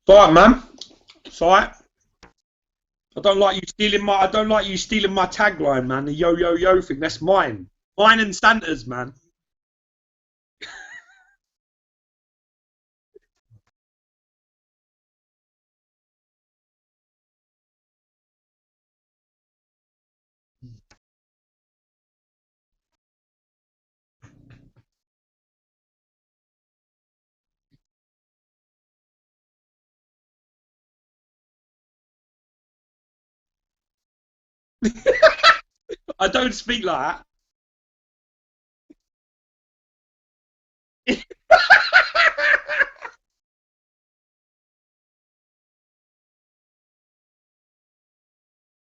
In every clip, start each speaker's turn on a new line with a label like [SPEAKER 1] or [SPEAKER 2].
[SPEAKER 1] It's alright, man. It's alright. I don't like you stealing my tagline, man. The yo yo yo thing. That's mine. Mine and Santa's, man. I don't speak like that.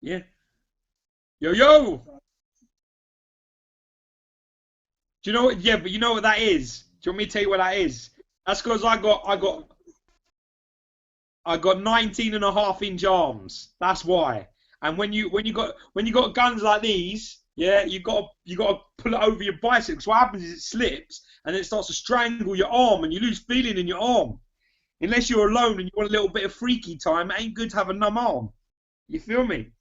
[SPEAKER 1] Yeah. Yo yo. Do you know what? Yeah, but you know what that is. Do you want me to tell you what that is? That's because I got 19 and a half inch arms. That's why. And when you got guns like these, yeah, you got to pull it over your biceps. What happens is it slips and it starts to strangle your arm, and you lose feeling in your arm. Unless you're alone and you want a little bit of freaky time, it ain't good to have a numb arm. You feel me?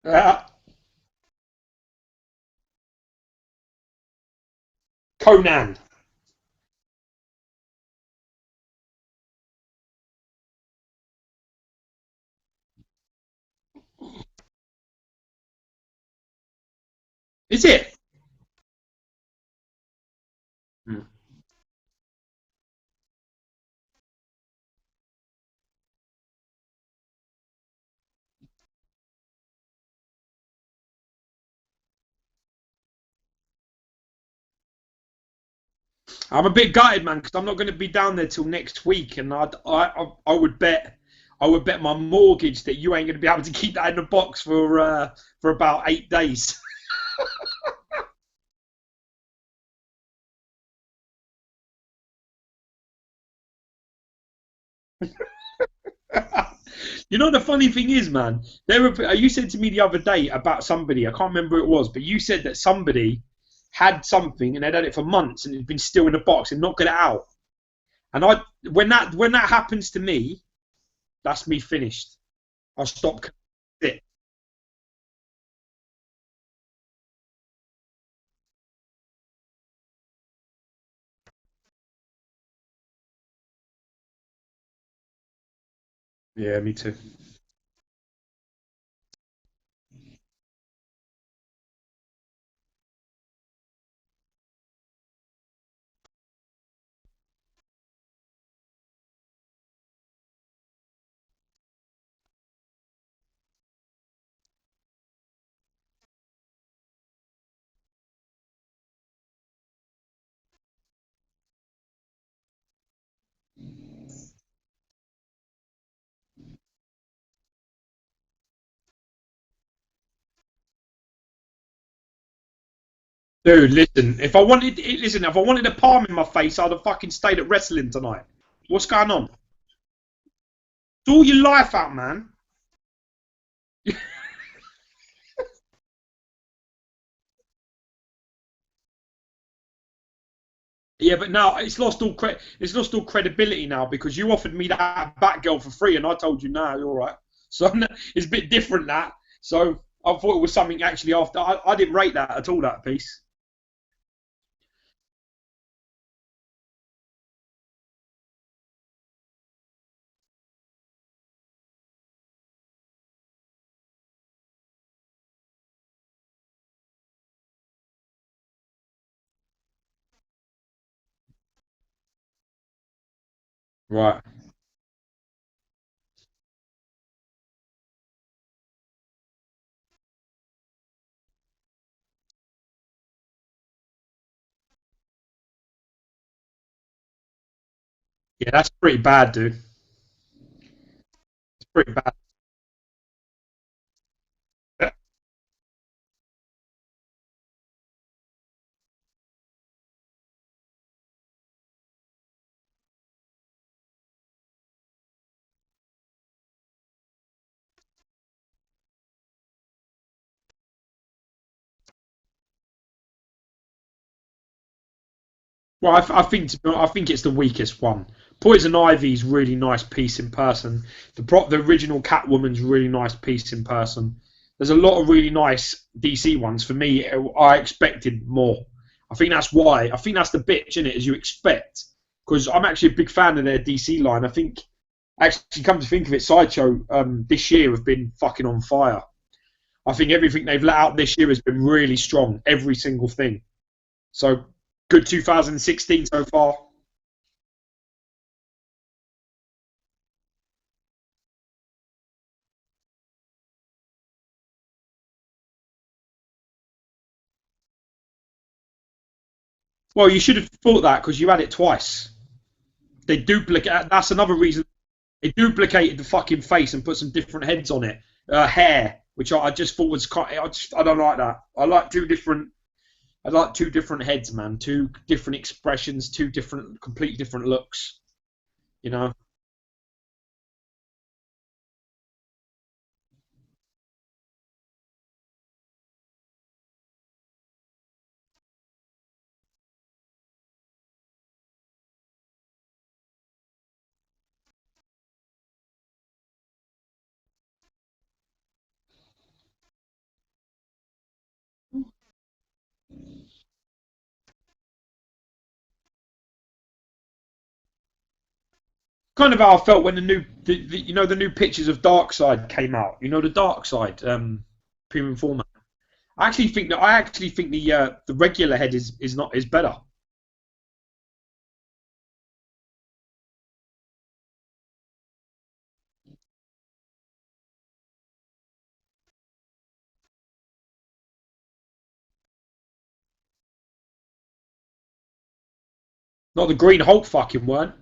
[SPEAKER 1] Uh, Conan. Is it? Hmm. I'm a bit gutted, man, because I'm not going to be down there till next week, and I would bet my mortgage that you ain't going to be able to keep that in the box for about 8 days. You know the funny thing is, man, you said to me the other day about somebody, I can't remember who it was, but you said that somebody had something and they'd had it for months and it'd been still in the box and not got it out. And when that happens to me, that's me finished. I stop it. Yeah, me too. Dude, if I wanted a palm in my face, I'd have fucking stayed at wrestling tonight. What's going on? Sort your life out, man. Yeah, but now it's lost all credibility now because you offered me that Batgirl for free, and I told you no, you're all right. So it's a bit different that. So I thought it was something actually after. I didn't rate that at all. That piece. Right. Yeah, that's pretty bad, dude. It's pretty bad. Well, I think it's the weakest one. Poison Ivy's really nice piece in person. The original Catwoman's really nice piece in person. There's a lot of really nice DC ones. For me, I expected more. I think that's why. I think that's the bitch in it, as you expect. Because I'm actually a big fan of their DC line. I think, actually, come to think of it, Sideshow this year have been fucking on fire. I think everything they've let out this year has been really strong. Every single thing. So good 2016 so far. Well, you should have thought that because you had it twice. They duplicate. That's another reason they duplicated the fucking face and put some different heads on it. Hair, which I just thought was quite. I don't like that. I like two different. I like two different heads, man. Two different expressions. Two different, completely different looks. You know. Kind of how I felt when the new pictures of Darkseid came out. You know the Darkseid premium format. I actually think the regular head is not is better. Not the Green Hulk fucking weren't.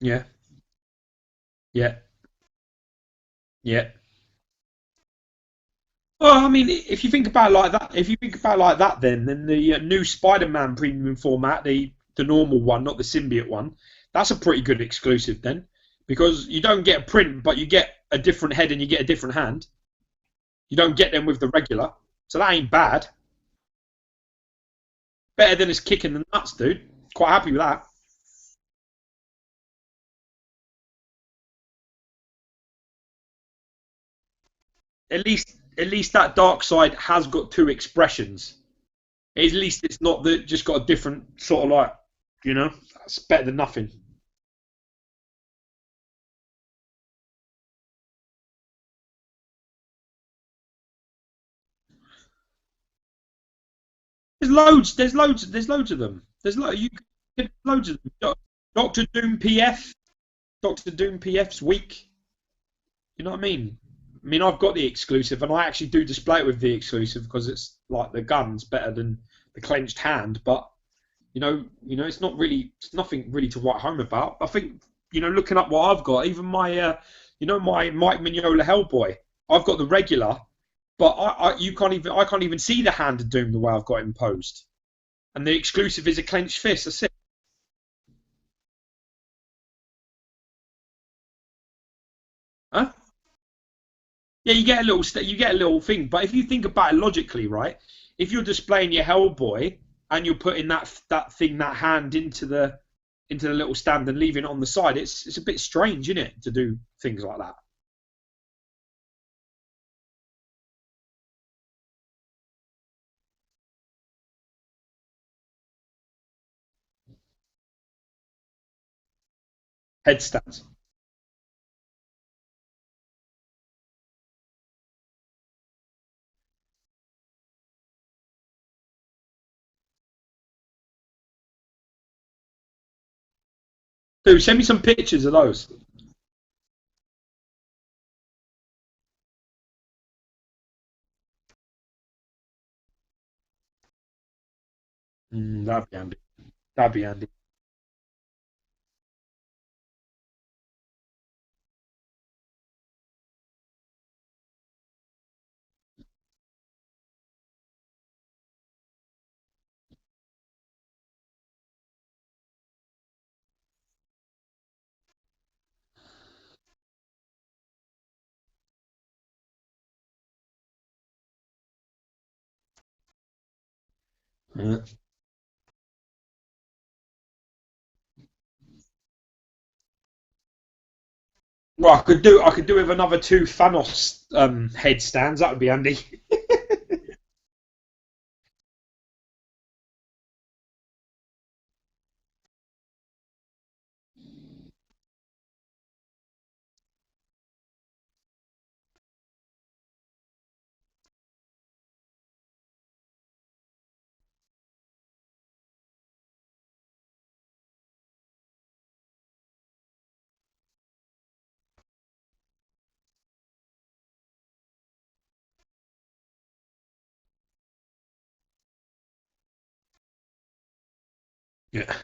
[SPEAKER 1] Yeah, yeah, yeah. Well, I mean, if you think about it like that, if you think about it like that, then the new Spider-Man premium format, the normal one, not the symbiote one, that's a pretty good exclusive then, because you don't get a print, but you get a different head and you get a different hand. You don't get them with the regular, so that ain't bad. Better than it's kicking the nuts, dude. Quite happy with that. At least that dark side has got two expressions. At least it's not just got a different sort of like, that's better than nothing. There's loads of them. You get loads of them. Doctor Doom PF, Doctor Doom PF's weak. You know what I mean? I mean, I've got the exclusive, and I actually do display it with the exclusive because it's like the gun's better than the clenched hand. But it's not really, it's nothing really to write home about. I think, looking up what I've got, even my Mike Mignola Hellboy, I've got the regular, but I can't even see the hand of Doom the way I've got it imposed. And the exclusive is a clenched fist. That's it. Huh? Yeah, you get a little thing. But if you think about it logically, right? If you're displaying your Hellboy and you're putting that hand into the little stand and leaving it on the side, it's a bit strange, isn't it, to do things like that? Headstands. Dude, send me some pictures of those. That'd be handy. That'd be handy. Yeah. Well, I could do with another two Thanos headstands. That would be handy. Yeah.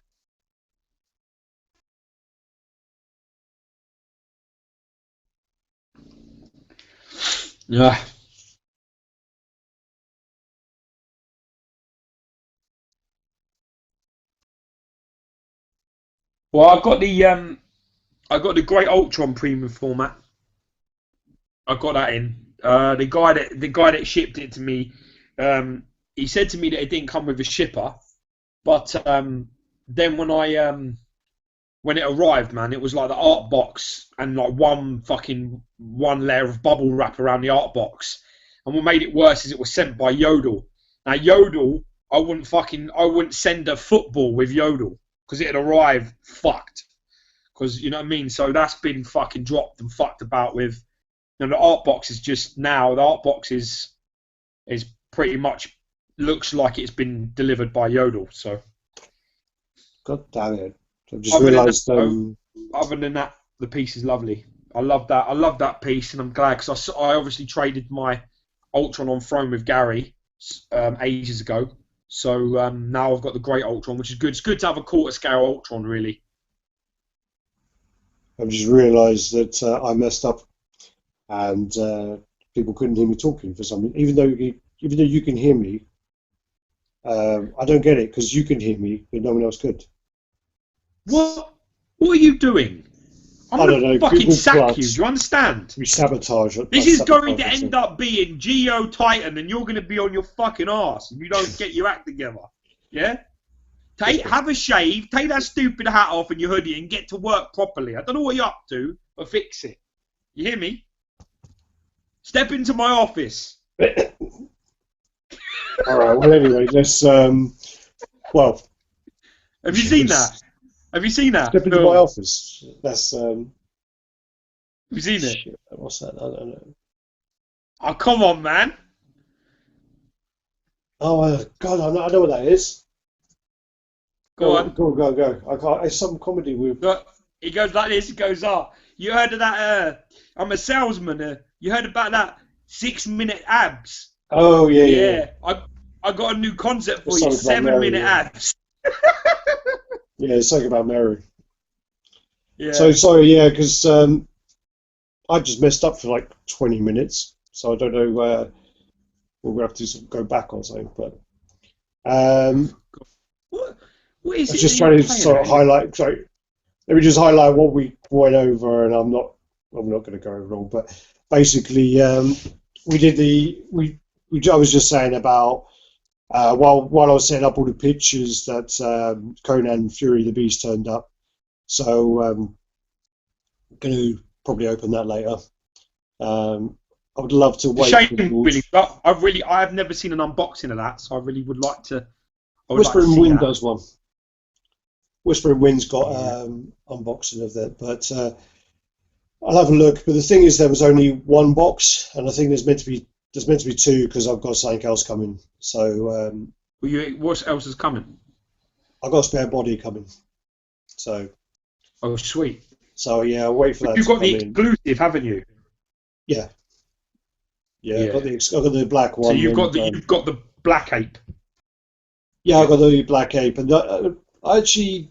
[SPEAKER 1] Yeah. Well, I got the Great Ultron premium format. I got that in. The guy that shipped it to me, he said to me that it didn't come with a shipper, but then when it arrived, man, it was like the art box and like one layer of bubble wrap around the art box. And what made it worse is it was sent by Yodel. Now Yodel, I wouldn't send a football with Yodel because it had arrived fucked. Because you know what I mean. So that's been fucking dropped and fucked about with. The art box is just now. The art box is pretty much looks like it's been delivered by Yodel. So
[SPEAKER 2] God damn it! I've just
[SPEAKER 1] other than that,
[SPEAKER 2] realised.
[SPEAKER 1] other than that, the piece is lovely. I love that. I love that piece, and I'm glad because I obviously traded my Ultron on Throne with Gary ages ago. So now I've got the Great Ultron, which is good. It's good to have a quarter scale Ultron, really.
[SPEAKER 2] I've just realised that I messed up, and people couldn't hear me talking for some reason. Even though you can hear me, I don't get it because you can hear me, but no one else could.
[SPEAKER 1] What? What are you doing? I'm
[SPEAKER 2] I don't
[SPEAKER 1] gonna
[SPEAKER 2] know.
[SPEAKER 1] fucking
[SPEAKER 2] Google
[SPEAKER 1] sack you.
[SPEAKER 2] Plus,
[SPEAKER 1] Do you understand?
[SPEAKER 2] we sabotage.
[SPEAKER 1] This
[SPEAKER 2] That's
[SPEAKER 1] is going
[SPEAKER 2] sabotage
[SPEAKER 1] to
[SPEAKER 2] myself.
[SPEAKER 1] end up being Geo Titan, and you're going to be on your fucking ass if you don't get your act together. Yeah. Have a shave, take that stupid hat off and your hoodie, and get to work properly. I don't know what you're up to, but fix it. You hear me? Step into my office.
[SPEAKER 2] All right. Well, anyway, let's. Well,
[SPEAKER 1] Have you seen that? Have you seen that
[SPEAKER 2] step into my
[SPEAKER 1] film? Have
[SPEAKER 2] office. That's
[SPEAKER 1] you seen it?
[SPEAKER 2] shit. What's that? I don't know.
[SPEAKER 1] Oh, come on, man.
[SPEAKER 2] Oh God, I know what that is.
[SPEAKER 1] Go
[SPEAKER 2] Go,
[SPEAKER 1] on.
[SPEAKER 2] go, go, go. I can't. It's some comedy with.
[SPEAKER 1] Look, he goes like this. He goes, "Oh, you heard of that? I'm a salesman. You heard about that 6 minute abs?
[SPEAKER 2] Oh yeah, yeah, yeah.
[SPEAKER 1] Yeah, I got a new concept
[SPEAKER 2] It's
[SPEAKER 1] for you.
[SPEAKER 2] something about
[SPEAKER 1] Seven
[SPEAKER 2] Mary.
[SPEAKER 1] minute
[SPEAKER 2] Yeah,
[SPEAKER 1] abs.
[SPEAKER 2] yeah. It's something about Mary. So
[SPEAKER 1] Yeah.
[SPEAKER 2] sorry, yeah, because I just messed up for like 20 minutes. So I don't know. We'll have to sort of go back or something. But
[SPEAKER 1] What? What is
[SPEAKER 2] I was
[SPEAKER 1] it that
[SPEAKER 2] just
[SPEAKER 1] you're
[SPEAKER 2] trying to
[SPEAKER 1] playing
[SPEAKER 2] sort of
[SPEAKER 1] at?
[SPEAKER 2] highlight. Sorry, let me just highlight what we went over, and I'm not going to go over it all. But basically, we did I was just saying about while I was setting up all the pictures that Conan Fury the Beast turned up. So going to probably open that later. I would love to
[SPEAKER 1] It's a
[SPEAKER 2] wait for
[SPEAKER 1] shame, really.
[SPEAKER 2] George.
[SPEAKER 1] But I've never seen an unboxing of that, so I really would like to. I would like to
[SPEAKER 2] Whispering
[SPEAKER 1] see
[SPEAKER 2] Wind
[SPEAKER 1] that.
[SPEAKER 2] does one. Whispering Wind's got
[SPEAKER 1] Yeah.
[SPEAKER 2] unboxing of that, but I'll have a look. But the thing is, there was only one box, and I think there's meant to be two because I've got something else coming. So
[SPEAKER 1] What else is coming?
[SPEAKER 2] I've got a spare body coming. So
[SPEAKER 1] Oh, sweet.
[SPEAKER 2] So yeah, I'll wait for that
[SPEAKER 1] You've
[SPEAKER 2] to
[SPEAKER 1] got
[SPEAKER 2] come
[SPEAKER 1] the
[SPEAKER 2] in.
[SPEAKER 1] exclusive, haven't you?
[SPEAKER 2] Yeah, yeah,
[SPEAKER 1] Yeah.
[SPEAKER 2] I got the black one.
[SPEAKER 1] So you've got
[SPEAKER 2] and,
[SPEAKER 1] you've got the black ape.
[SPEAKER 2] yeah, I
[SPEAKER 1] Yeah.
[SPEAKER 2] got the black ape, and I actually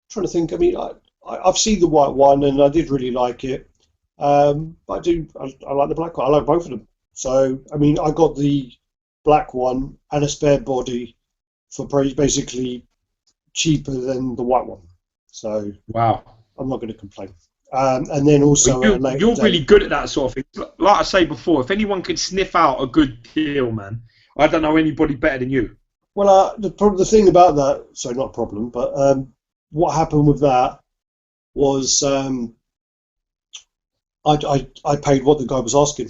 [SPEAKER 2] trying to think. I mean, I've seen the white one, and I did really like it. But I like the black one. I like both of them. So I mean, I got the black one and a spare body for basically cheaper than the white one. So
[SPEAKER 1] Wow.
[SPEAKER 2] I'm not going to complain. And then
[SPEAKER 1] Well,
[SPEAKER 2] also at a later
[SPEAKER 1] you're really
[SPEAKER 2] date.
[SPEAKER 1] good at that sort of thing. Like I say before, if anyone could sniff out a good deal, man, I don't know anybody better than you.
[SPEAKER 2] Well, the thing about that, sorry, not a problem, but what happened with that was I paid what the guy was asking.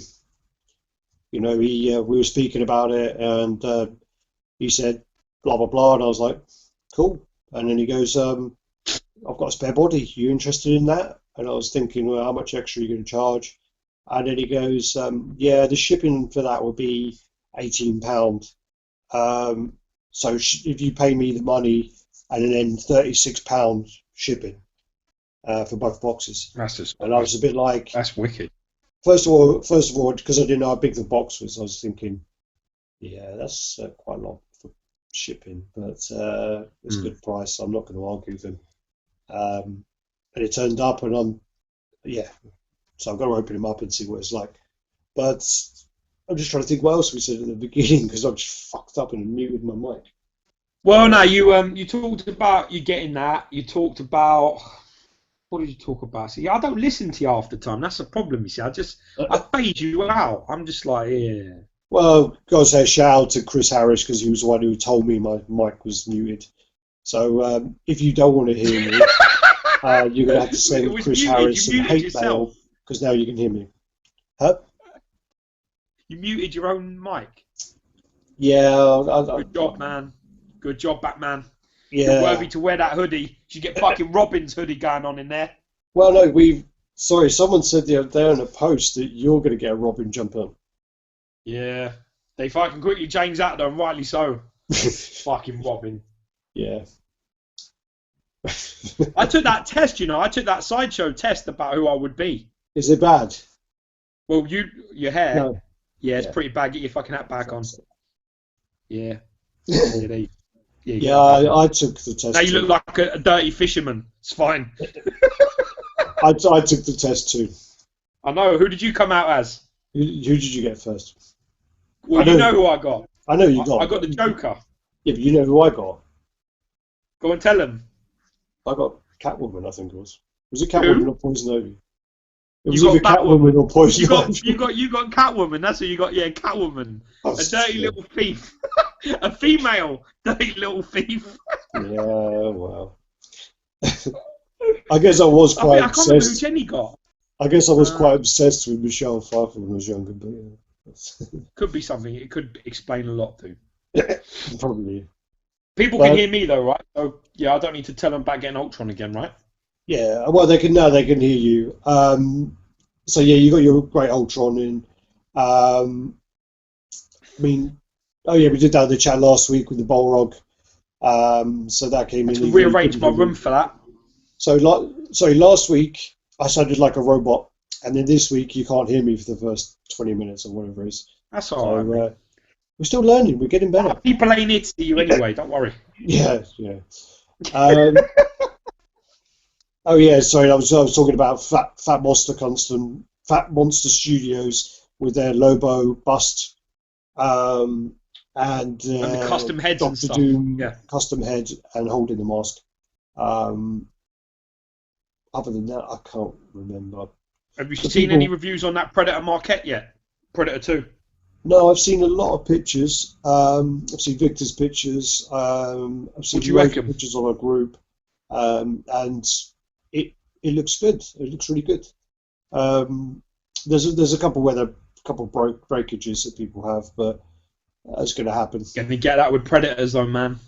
[SPEAKER 2] You know, we were speaking about it, and he said blah blah blah, and I was like, cool. And then he goes, I've got a spare body. You interested in that? And I was thinking, well, how much extra are you going to charge? And then he goes, yeah, the shipping for that would be £18. So if you pay me the money and then £36 shipping for both boxes. And I was a bit like,
[SPEAKER 1] That's wicked.
[SPEAKER 2] first of all, because I didn't know how big the box was, I was thinking, yeah, that's quite a lot for shipping, but it's a good price. So I'm not going to argue with them. And it turned up, and yeah. So I've got to open him up and see what it's like. But I'm just trying to think what else we said at the beginning because I'm just fucked up and muted my mic.
[SPEAKER 1] Well, no, you talked about you getting that. You talked about what did you talk about? See, I don't listen to you half the time. That's the problem. You see, I fade you out. I'm just like, yeah.
[SPEAKER 2] Well, gotta say a shout out to Chris Harris because he was the one who told me my mic was muted. So if you don't want to hear me, you're gonna have to send Chris
[SPEAKER 1] muted.
[SPEAKER 2] Harris
[SPEAKER 1] You
[SPEAKER 2] some hate
[SPEAKER 1] yourself.
[SPEAKER 2] mail because now you can hear me. Huh?
[SPEAKER 1] You muted your own mic.
[SPEAKER 2] Yeah.
[SPEAKER 1] Good job, man. Good job, Batman.
[SPEAKER 2] Yeah.
[SPEAKER 1] You're worthy to wear that hoodie. You should get fucking Robin's hoodie going on in there.
[SPEAKER 2] Well, no, sorry, someone said the other day on a post that you're going to get a Robin jumper.
[SPEAKER 1] Yeah. They fucking quickly changed that, though, and rightly so. Fucking Robin.
[SPEAKER 2] Yeah.
[SPEAKER 1] I took that test, you know. I took that Sideshow test about who I would be.
[SPEAKER 2] Is it bad?
[SPEAKER 1] Well, your hair.
[SPEAKER 2] No.
[SPEAKER 1] Yeah, it's pretty bad. Get your fucking hat back on. Yeah.
[SPEAKER 2] Yeah, I took the test.
[SPEAKER 1] Now you look like a dirty fisherman. It's fine.
[SPEAKER 2] I took the test too.
[SPEAKER 1] I know. Who did you come out as?
[SPEAKER 2] Who did you get first?
[SPEAKER 1] Well, you know who I got.
[SPEAKER 2] I know you got.
[SPEAKER 1] I got the Joker.
[SPEAKER 2] Yeah, but you know who I got.
[SPEAKER 1] Go and tell him.
[SPEAKER 2] I got Catwoman, I think it was. Was it Catwoman or Poison Ivy? It was
[SPEAKER 1] You
[SPEAKER 2] either
[SPEAKER 1] got
[SPEAKER 2] Catwoman or Poison Ivy.
[SPEAKER 1] You got Catwoman. That's who you got. Yeah, Catwoman.
[SPEAKER 2] Oh,
[SPEAKER 1] A dirty little thief. A female dirty little thief.
[SPEAKER 2] Yeah, well. I guess I was quite
[SPEAKER 1] I can't remember who
[SPEAKER 2] obsessed.
[SPEAKER 1] Jenny got.
[SPEAKER 2] I guess I was quite obsessed with Michelle Pfeiffer when I was younger, but yeah.
[SPEAKER 1] Could be something. It could explain a lot too.
[SPEAKER 2] Probably.
[SPEAKER 1] People can hear me though, right? So yeah, I don't need to tell them about getting Ultron again, right?
[SPEAKER 2] Yeah, well, they can hear you. So yeah, you got your great Ultron in. I mean, oh yeah, we did that in the chat last week with the Balrog. So that came in.
[SPEAKER 1] To rearrange my room for that.
[SPEAKER 2] So last week I sounded like a robot, and then this week you can't hear me for the first 20 minutes or whatever it is.
[SPEAKER 1] That's all right.
[SPEAKER 2] We're still learning. We're getting better.
[SPEAKER 1] People ain't here to see you anyway. Don't worry.
[SPEAKER 2] Yeah. Oh yeah, sorry. I was talking about Fat Monster Studios with their Lobo bust, and
[SPEAKER 1] the custom heads
[SPEAKER 2] Doctor
[SPEAKER 1] and stuff.
[SPEAKER 2] Doom
[SPEAKER 1] Yeah.
[SPEAKER 2] custom head and holding the mask. Other than that, I can't remember.
[SPEAKER 1] Have you seen any reviews on that Predator Marquette yet? Predator 2.
[SPEAKER 2] No, I've seen a lot of pictures. I've seen Victor's pictures. I've seen pictures on a group, and it looks good. It looks really good. There's a couple breakages that people have, but that's going to happen.
[SPEAKER 1] Can you get that with Predators though, man?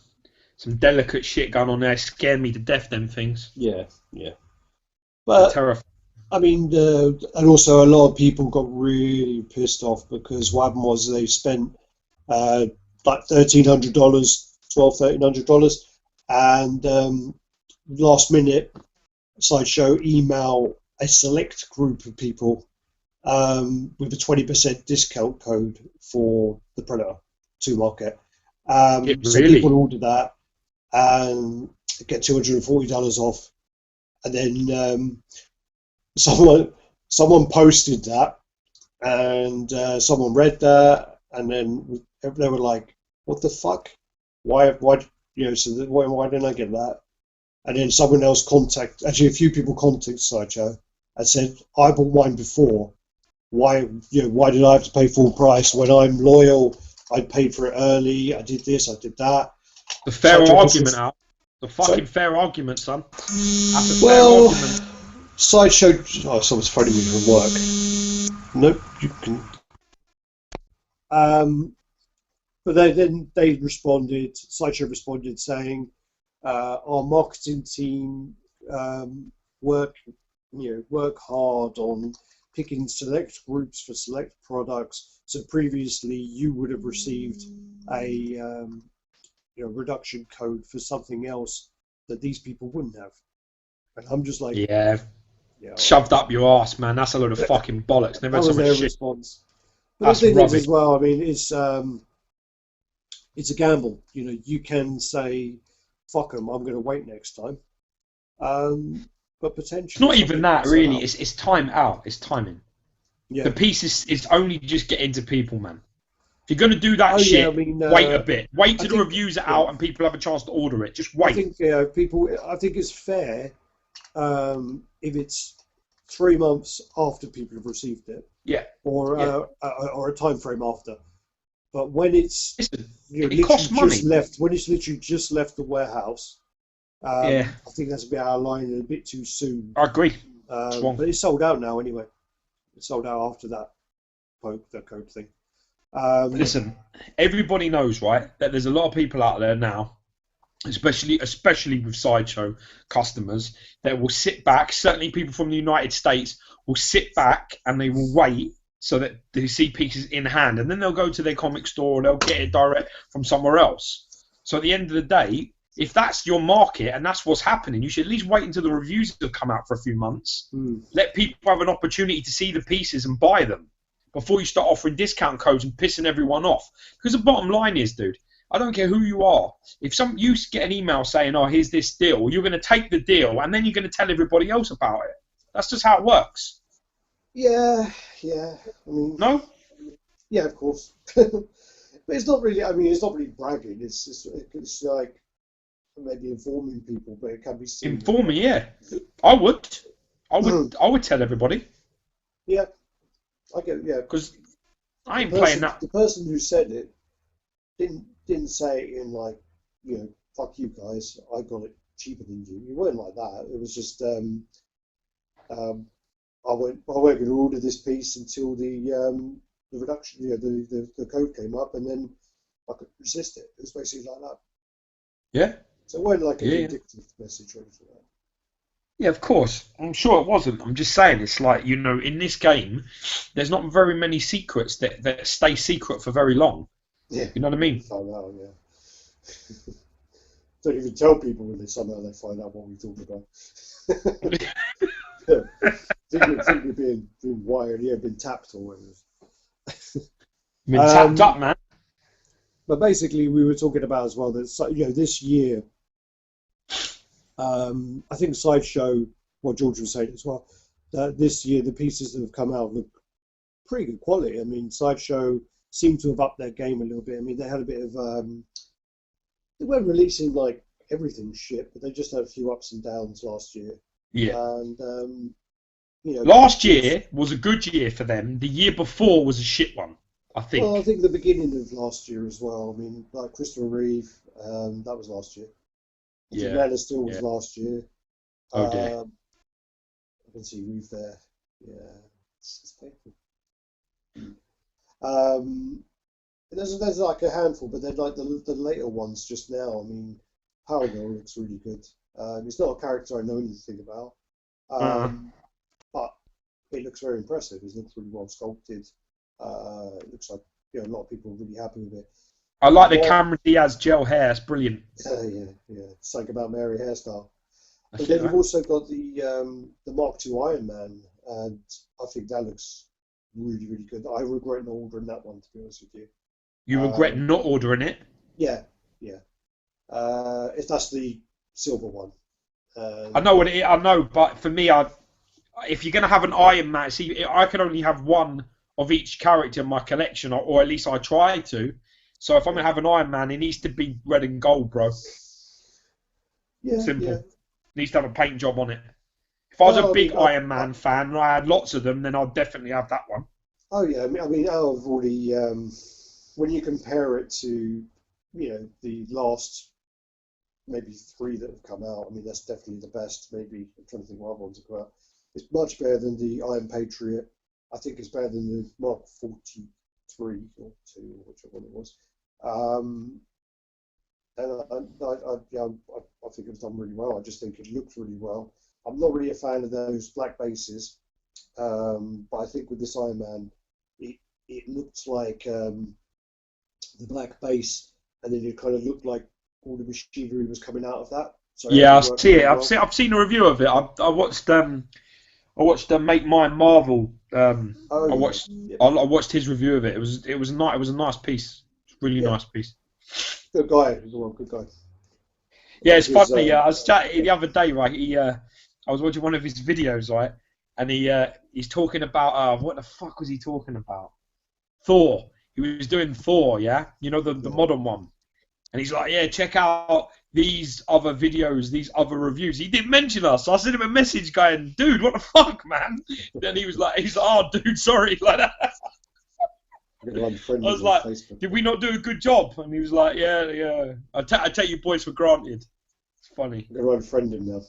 [SPEAKER 1] Some delicate shit going on there. Scare me to death. Them things.
[SPEAKER 2] Yeah. But terrifying. I mean, and also a lot of people got really pissed off because what happened was they spent like $1,300, $1,200, $1,300, and last minute Sideshow email a select group of people with a 20% discount code for the Predator 2 market. So people order that and get $240 off, and then someone posted that, and someone read that, and then they were like, "What the fuck? Why? Why didn't I get that?" And then someone else actually a few people contacted Sideshow and said, "I bought mine before. Why did I have to pay full price when I'm loyal? I paid for it early. I did this. I did that."
[SPEAKER 1] The fair argument out. The fucking fair argument, son. That's a fair argument.
[SPEAKER 2] Sideshow. Oh, someone's phoning me from work. Nope, you can. But then they responded. Sideshow responded saying, "Our marketing team work hard on picking select groups for select products. So previously, you would have received a reduction code for something else that these people wouldn't have." And I'm just like,
[SPEAKER 1] yeah, shoved up your ass, man. That's a load of fucking bollocks. Never
[SPEAKER 2] that was their
[SPEAKER 1] shit.
[SPEAKER 2] response. But
[SPEAKER 1] That's
[SPEAKER 2] the thing
[SPEAKER 1] rubbish.
[SPEAKER 2] is as well, I mean, it's a gamble. You can say, "Fuck them, I'm going to wait next time." But potentially,
[SPEAKER 1] it's not even that, really. It's time out. It's timing.
[SPEAKER 2] Yeah.
[SPEAKER 1] The piece is only just getting to people, man. If you're going to do that shit, wait a bit. Wait till the reviews are out and people have a chance to order it. Just wait.
[SPEAKER 2] I think it's fair if it's 3 months after people have received it.
[SPEAKER 1] Yeah.
[SPEAKER 2] Or a time frame after. But when it's
[SPEAKER 1] it costs money.
[SPEAKER 2] When it's literally just left the warehouse, I think that's a bit out of line and a bit too soon.
[SPEAKER 1] I agree.
[SPEAKER 2] But it's sold out now anyway. It's sold out after that code thing.
[SPEAKER 1] Listen, everybody knows, right, that there's a lot of people out there now, especially with Sideshow customers, that will sit back. Certainly, people from the United States will sit back and they will wait so that they see pieces in hand, and then they'll go to their comic store or they'll get it direct from somewhere else. So at the end of the day, if that's your market and that's what's happening, you should at least wait until the reviews have come out for a few months. Let people have an opportunity to see the pieces and buy them before you start offering discount codes and pissing everyone off. Because the bottom line is, dude, I don't care who you are. If you get an email saying, "Oh, here's this deal," you're going to take the deal and then you're going to tell everybody else about it. That's just how it works.
[SPEAKER 2] Yeah. I mean,
[SPEAKER 1] no?
[SPEAKER 2] Yeah, of course. But it's not really. I mean, it's not really bragging. It's like maybe informing people, but it can be seen.
[SPEAKER 1] Informing, yeah. I would tell everybody.
[SPEAKER 2] Yeah. I get it, yeah.
[SPEAKER 1] Because I ain't playing that.
[SPEAKER 2] The person who said it didn't say it in like, "Fuck you guys, I got it cheaper than you." You weren't like that. It was just, I weren't going to order this piece until the reduction, the code came up, and then I could resist it. It was basically like that.
[SPEAKER 1] Yeah.
[SPEAKER 2] So it wasn't like a vindictive message or anything like that.
[SPEAKER 1] Yeah, of course. I'm sure it wasn't. I'm just saying, it's like, in this game, there's not very many secrets that stay secret for very long.
[SPEAKER 2] Yeah.
[SPEAKER 1] You know what I mean?
[SPEAKER 2] Find out, yeah. Don't even tell people when they find out what we talk about. think you're being wired, been tapped or whatever.
[SPEAKER 1] Been tapped up, man.
[SPEAKER 2] But basically, we were talking about as well that this year, I think Sideshow, what George was saying as well, that this year the pieces that have come out look pretty good quality. I mean, Sideshow seemed to have upped their game a little bit. I mean, they had a bit of they weren't releasing like everything shit, but they just had a few ups and downs last year.
[SPEAKER 1] Yeah.
[SPEAKER 2] And
[SPEAKER 1] last year was a good year for them. The year before was a shit one, I think.
[SPEAKER 2] Well, I think the beginning of last year as well. I mean, like Christopher Reeve, that was last year. Atlanta still was last year.
[SPEAKER 1] Oh dear.
[SPEAKER 2] I can see Reeve there. Yeah, it's painful. There's like a handful, but they're like the later ones just now. I mean, Power Girl looks really good. It's not a character I know anything about, but it looks very impressive. It looks really well sculpted. It looks like a lot of people are really happy with it.
[SPEAKER 1] I like the Cameron Diaz gel hair. It's brilliant.
[SPEAKER 2] Yeah. Something about Mary hairstyle. But then you've also got the Mark II Iron Man, and I think that looks really, really good. I regret not ordering that one, to be honest with you.
[SPEAKER 1] You regret not ordering it?
[SPEAKER 2] Yeah, yeah. If that's the silver one.
[SPEAKER 1] I know what it is, I know, but for me, if you're going to have an Iron Man, see, I can only have one of each character in my collection, or at least I try to. So if I'm going to have an Iron Man, it needs to be red and gold, bro.
[SPEAKER 2] Yeah,
[SPEAKER 1] Simple.
[SPEAKER 2] yeah.
[SPEAKER 1] Needs to have a paint job on it. If I was a big Iron Man fan and I had lots of them, then I'd definitely have that one.
[SPEAKER 2] Oh yeah, I mean, out of all the when you compare it to, the last maybe 3 that have come out, I mean that's definitely the best. Maybe I'm trying to think what other ones have come out. It's much better than the Iron Patriot. I think it's better than the Mark 43 or 2, or whichever one it was. And I think it's done really well. I just think it looks really well. I'm not really a fan of those black bases, but I think with this Iron Man, it looked like the black base, and then it kind of looked like all the machinery was coming out of that. So
[SPEAKER 1] yeah, I see it. I've seen a review of it. I watched Make Mine Marvel. I watched his review of it. It was a nice piece. Really nice piece.
[SPEAKER 2] Good guy. He's a good guy.
[SPEAKER 1] Yeah, it's funny. I was chatting the other day, right? I was watching one of his videos, right? And he's talking about what the fuck was he talking about? Thor. He was doing Thor, yeah. You know the modern one. And he's like, yeah, check out these other videos, these other reviews. He didn't mention us. So I sent him a message going, dude, what the fuck, man? Then he was like, oh, dude, sorry, like that. I was like, did we not do a good job? And he was like, yeah. I take you boys for granted. It's funny.
[SPEAKER 2] I'm going to unfriend him now.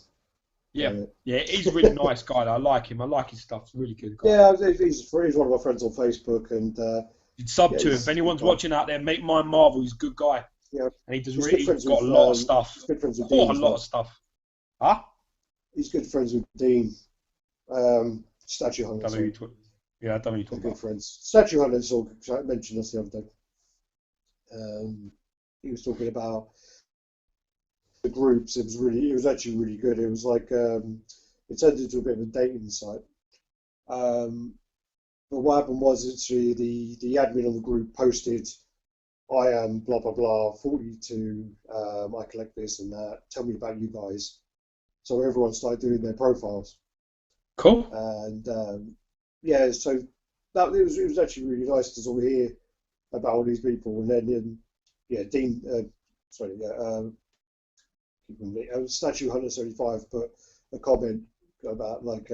[SPEAKER 1] Yeah, he's a really nice guy. I like him. I like his stuff. He's a really good guy.
[SPEAKER 2] Yeah, he's one of my friends on Facebook. And
[SPEAKER 1] you'd sub to him. If anyone's watching out there, Make Mine Marvel. He's a good guy.
[SPEAKER 2] Yeah.
[SPEAKER 1] And he's got a lot of stuff.
[SPEAKER 2] He's good friends with Dean.
[SPEAKER 1] A lot of stuff. Huh?
[SPEAKER 2] He's good friends with Dean. Statue Hunter.
[SPEAKER 1] Yeah, I don't know you talking about.
[SPEAKER 2] Good friends. Statue Hunter mentioned us the other day. He was talking about the groups. It was actually really good. It was like it turned into a bit of a dating site. But what happened was actually the admin on the group posted, I am blah blah blah 42. I collect this and that. Tell me about you guys. So everyone started doing their profiles.
[SPEAKER 1] Cool.
[SPEAKER 2] And yeah, so it was actually really nice to sort of hear about all these people. And then Dean, Statue 175 put a comment about like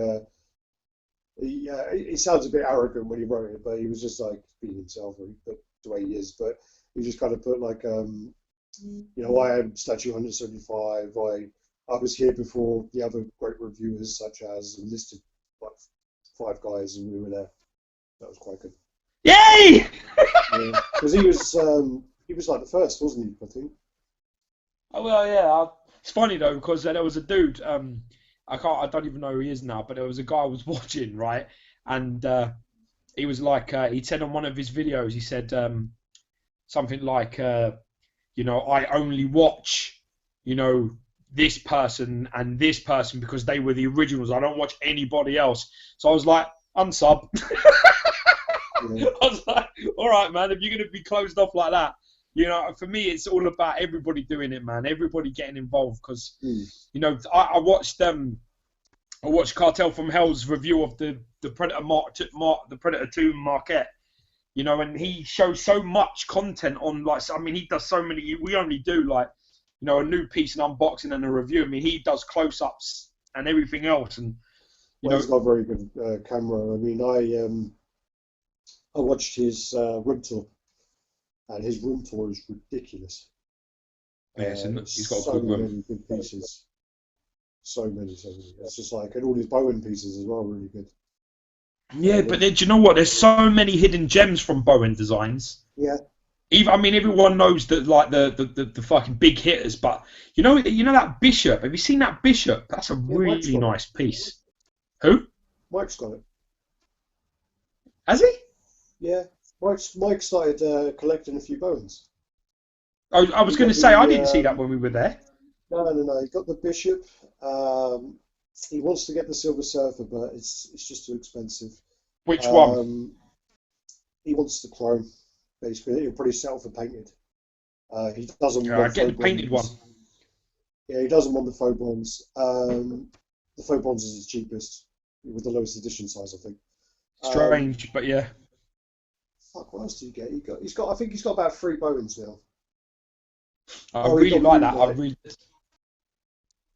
[SPEAKER 2] he sounds a bit arrogant when he wrote it, but he was just like being himself, but the way he is. But he just kind of put like I am Statue 175. I was here before the other great reviewers, such as, and listed like 5 guys, and we were there. That was quite good.
[SPEAKER 1] Yay!
[SPEAKER 2] Because he was like the first, wasn't he? I think.
[SPEAKER 1] Oh well, yeah. It's funny though because there was a dude. I don't even know who he is now, but there was a guy I was watching, right? And he was like, he said on one of his videos, he said something like, I only watch, this person and this person because they were the originals. I don't watch anybody else. So I was like, unsub. I was like, all right, man, if you're going to be closed off like that, for me, it's all about everybody doing it, man. Everybody getting involved because, I watched Cartel from Hell's review of the Predator the Predator 2 Marquette, and he shows so much content on, he does so many. We only do a new piece, an unboxing and a review. I mean, he does close-ups and everything else, and
[SPEAKER 2] he's got a very good camera. I mean, I watched his room tour, and his room tour is ridiculous.
[SPEAKER 1] Yeah, he's got
[SPEAKER 2] so
[SPEAKER 1] a good room.
[SPEAKER 2] many good pieces. So many. It's just like, and all his Bowen pieces as well, really good.
[SPEAKER 1] Yeah, but do you know what? There's so many hidden gems from Bowen Designs.
[SPEAKER 2] Yeah.
[SPEAKER 1] Everyone knows that the fucking big hitters, but you know that Bishop. Have you seen that Bishop? That's a really nice piece. Who?
[SPEAKER 2] Mike's got it.
[SPEAKER 1] Has he?
[SPEAKER 2] Yeah. Mike started collecting a few Bowens.
[SPEAKER 1] I was going to say I didn't see that when we were there.
[SPEAKER 2] No. He got the Bishop. He wants to get the Silver Surfer, but it's just too expensive.
[SPEAKER 1] Which one?
[SPEAKER 2] Um, he wants the Chrome. Basically, he'll probably settle for painted. He doesn't want
[SPEAKER 1] Get the
[SPEAKER 2] faux
[SPEAKER 1] painted one.
[SPEAKER 2] bronze. Yeah, he doesn't want the faux bronze. The faux bronze is the cheapest, with the lowest edition size, I think.
[SPEAKER 1] Strange, but yeah.
[SPEAKER 2] Fuck, what else did he get? I think he's got about 3 Bowens now.
[SPEAKER 1] I
[SPEAKER 2] Oh, he
[SPEAKER 1] really
[SPEAKER 2] got
[SPEAKER 1] like that.
[SPEAKER 2] Moonlight.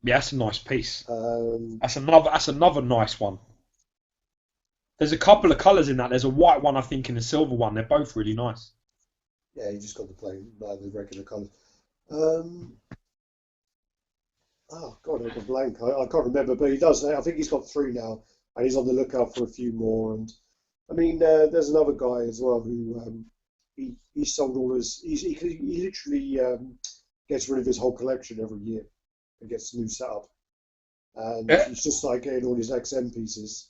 [SPEAKER 1] Yeah, that's a nice piece.
[SPEAKER 2] Um,
[SPEAKER 1] That's another nice one. There's a couple of colours in that. There's a white one, I think, and a silver one. They're both really nice.
[SPEAKER 2] yeah, he just got the plain, the regular colours. Um, oh God, I got blank. I can't remember, but he does. I think he's got 3 now, and he's on the lookout for a few more. And I mean, there's another guy as well who he sold all his. He literally gets rid of his whole collection every year and gets a new setup. And
[SPEAKER 1] Yeah.
[SPEAKER 2] he's just like getting all his XM pieces.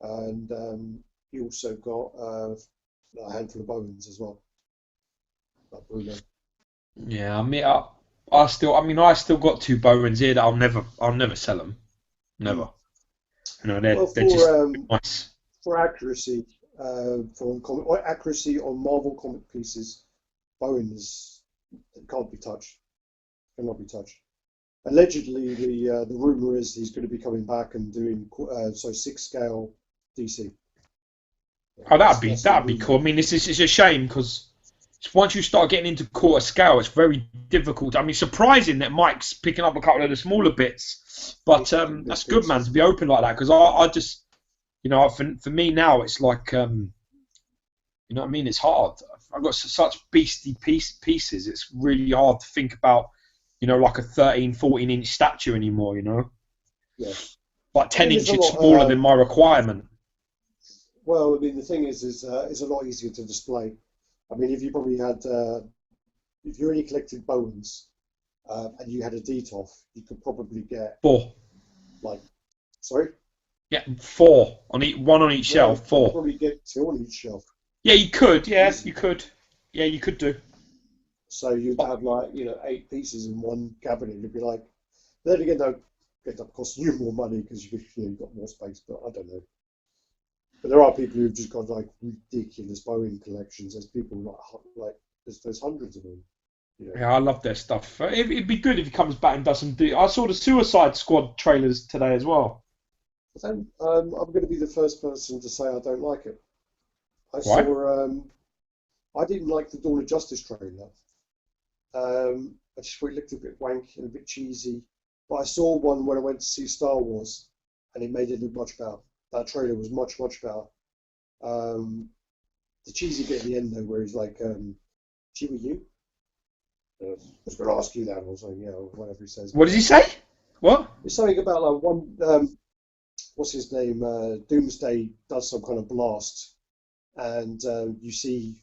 [SPEAKER 2] And he also got a handful of Bowens as well, like Bruno.
[SPEAKER 1] Yeah, I still got 2 Bowens here that I'll never sell them. Never. You know,
[SPEAKER 2] Well,
[SPEAKER 1] they're just
[SPEAKER 2] for
[SPEAKER 1] nice.
[SPEAKER 2] for accuracy, or accuracy on Marvel comic pieces, Bowens can't be touched. Cannot be touched. Allegedly, the rumor is he's going to be coming back and doing 6 scale DC. Yeah,
[SPEAKER 1] Oh,
[SPEAKER 2] that's the
[SPEAKER 1] that'd be cool. I
[SPEAKER 2] rumor.
[SPEAKER 1] mean, it's a shame because once you start getting into quarter scale, it's very difficult. I mean, surprising that Mike's picking up a couple of the smaller bits, but
[SPEAKER 2] Big
[SPEAKER 1] that's good, man, to
[SPEAKER 2] pieces.
[SPEAKER 1] be open like that. Because I just, for me now, it's like, you know what I mean? It's hard. I've got such beastly pieces. It's really hard to think about, like a 13, 14-inch statue anymore.
[SPEAKER 2] Yeah.
[SPEAKER 1] Like
[SPEAKER 2] I
[SPEAKER 1] 10
[SPEAKER 2] mean, there's a
[SPEAKER 1] inches
[SPEAKER 2] lot.
[SPEAKER 1] smaller than my requirement.
[SPEAKER 2] Well, I mean, the thing is it's a lot easier to display. I mean, if you probably had, if you only collected Bowens and you had a Detoff, you could probably get
[SPEAKER 1] Four.
[SPEAKER 2] like, sorry,
[SPEAKER 1] Yeah, four one on each
[SPEAKER 2] yeah,
[SPEAKER 1] shelf.
[SPEAKER 2] you could
[SPEAKER 1] Four.
[SPEAKER 2] probably get 2 on each shelf
[SPEAKER 1] Yeah, you could. Yeah, you
[SPEAKER 2] easily.
[SPEAKER 1] could. Yeah, you could do.
[SPEAKER 2] So you'd
[SPEAKER 1] But
[SPEAKER 2] have like, 8 pieces in one cabinet. It'd be like, then again, they'll end up costing you more money because you've got more space. But I don't know. But there are people who've just got like ridiculous Boeing collections. There's people like there's hundreds of them. You know.
[SPEAKER 1] yeah, I love their stuff. It'd be good if he comes back and does some. I saw the Suicide Squad trailers today as well.
[SPEAKER 2] Then I'm going to be the first person to say I don't like it. I
[SPEAKER 1] Right?
[SPEAKER 2] saw. I didn't like the Dawn of Justice trailer. I just thought it looked a bit wanky and a bit cheesy. But I saw one when I went to see Star Wars, and it made it look much better. That trailer was much better. Um, the cheesy bit at the end though, where he's like, "She with you?" I was going to ask you that, or something, or whatever he says.
[SPEAKER 1] What
[SPEAKER 2] But
[SPEAKER 1] does he say? What?
[SPEAKER 2] it's something about like one. What's his name? Doomsday does some kind of blast, and you see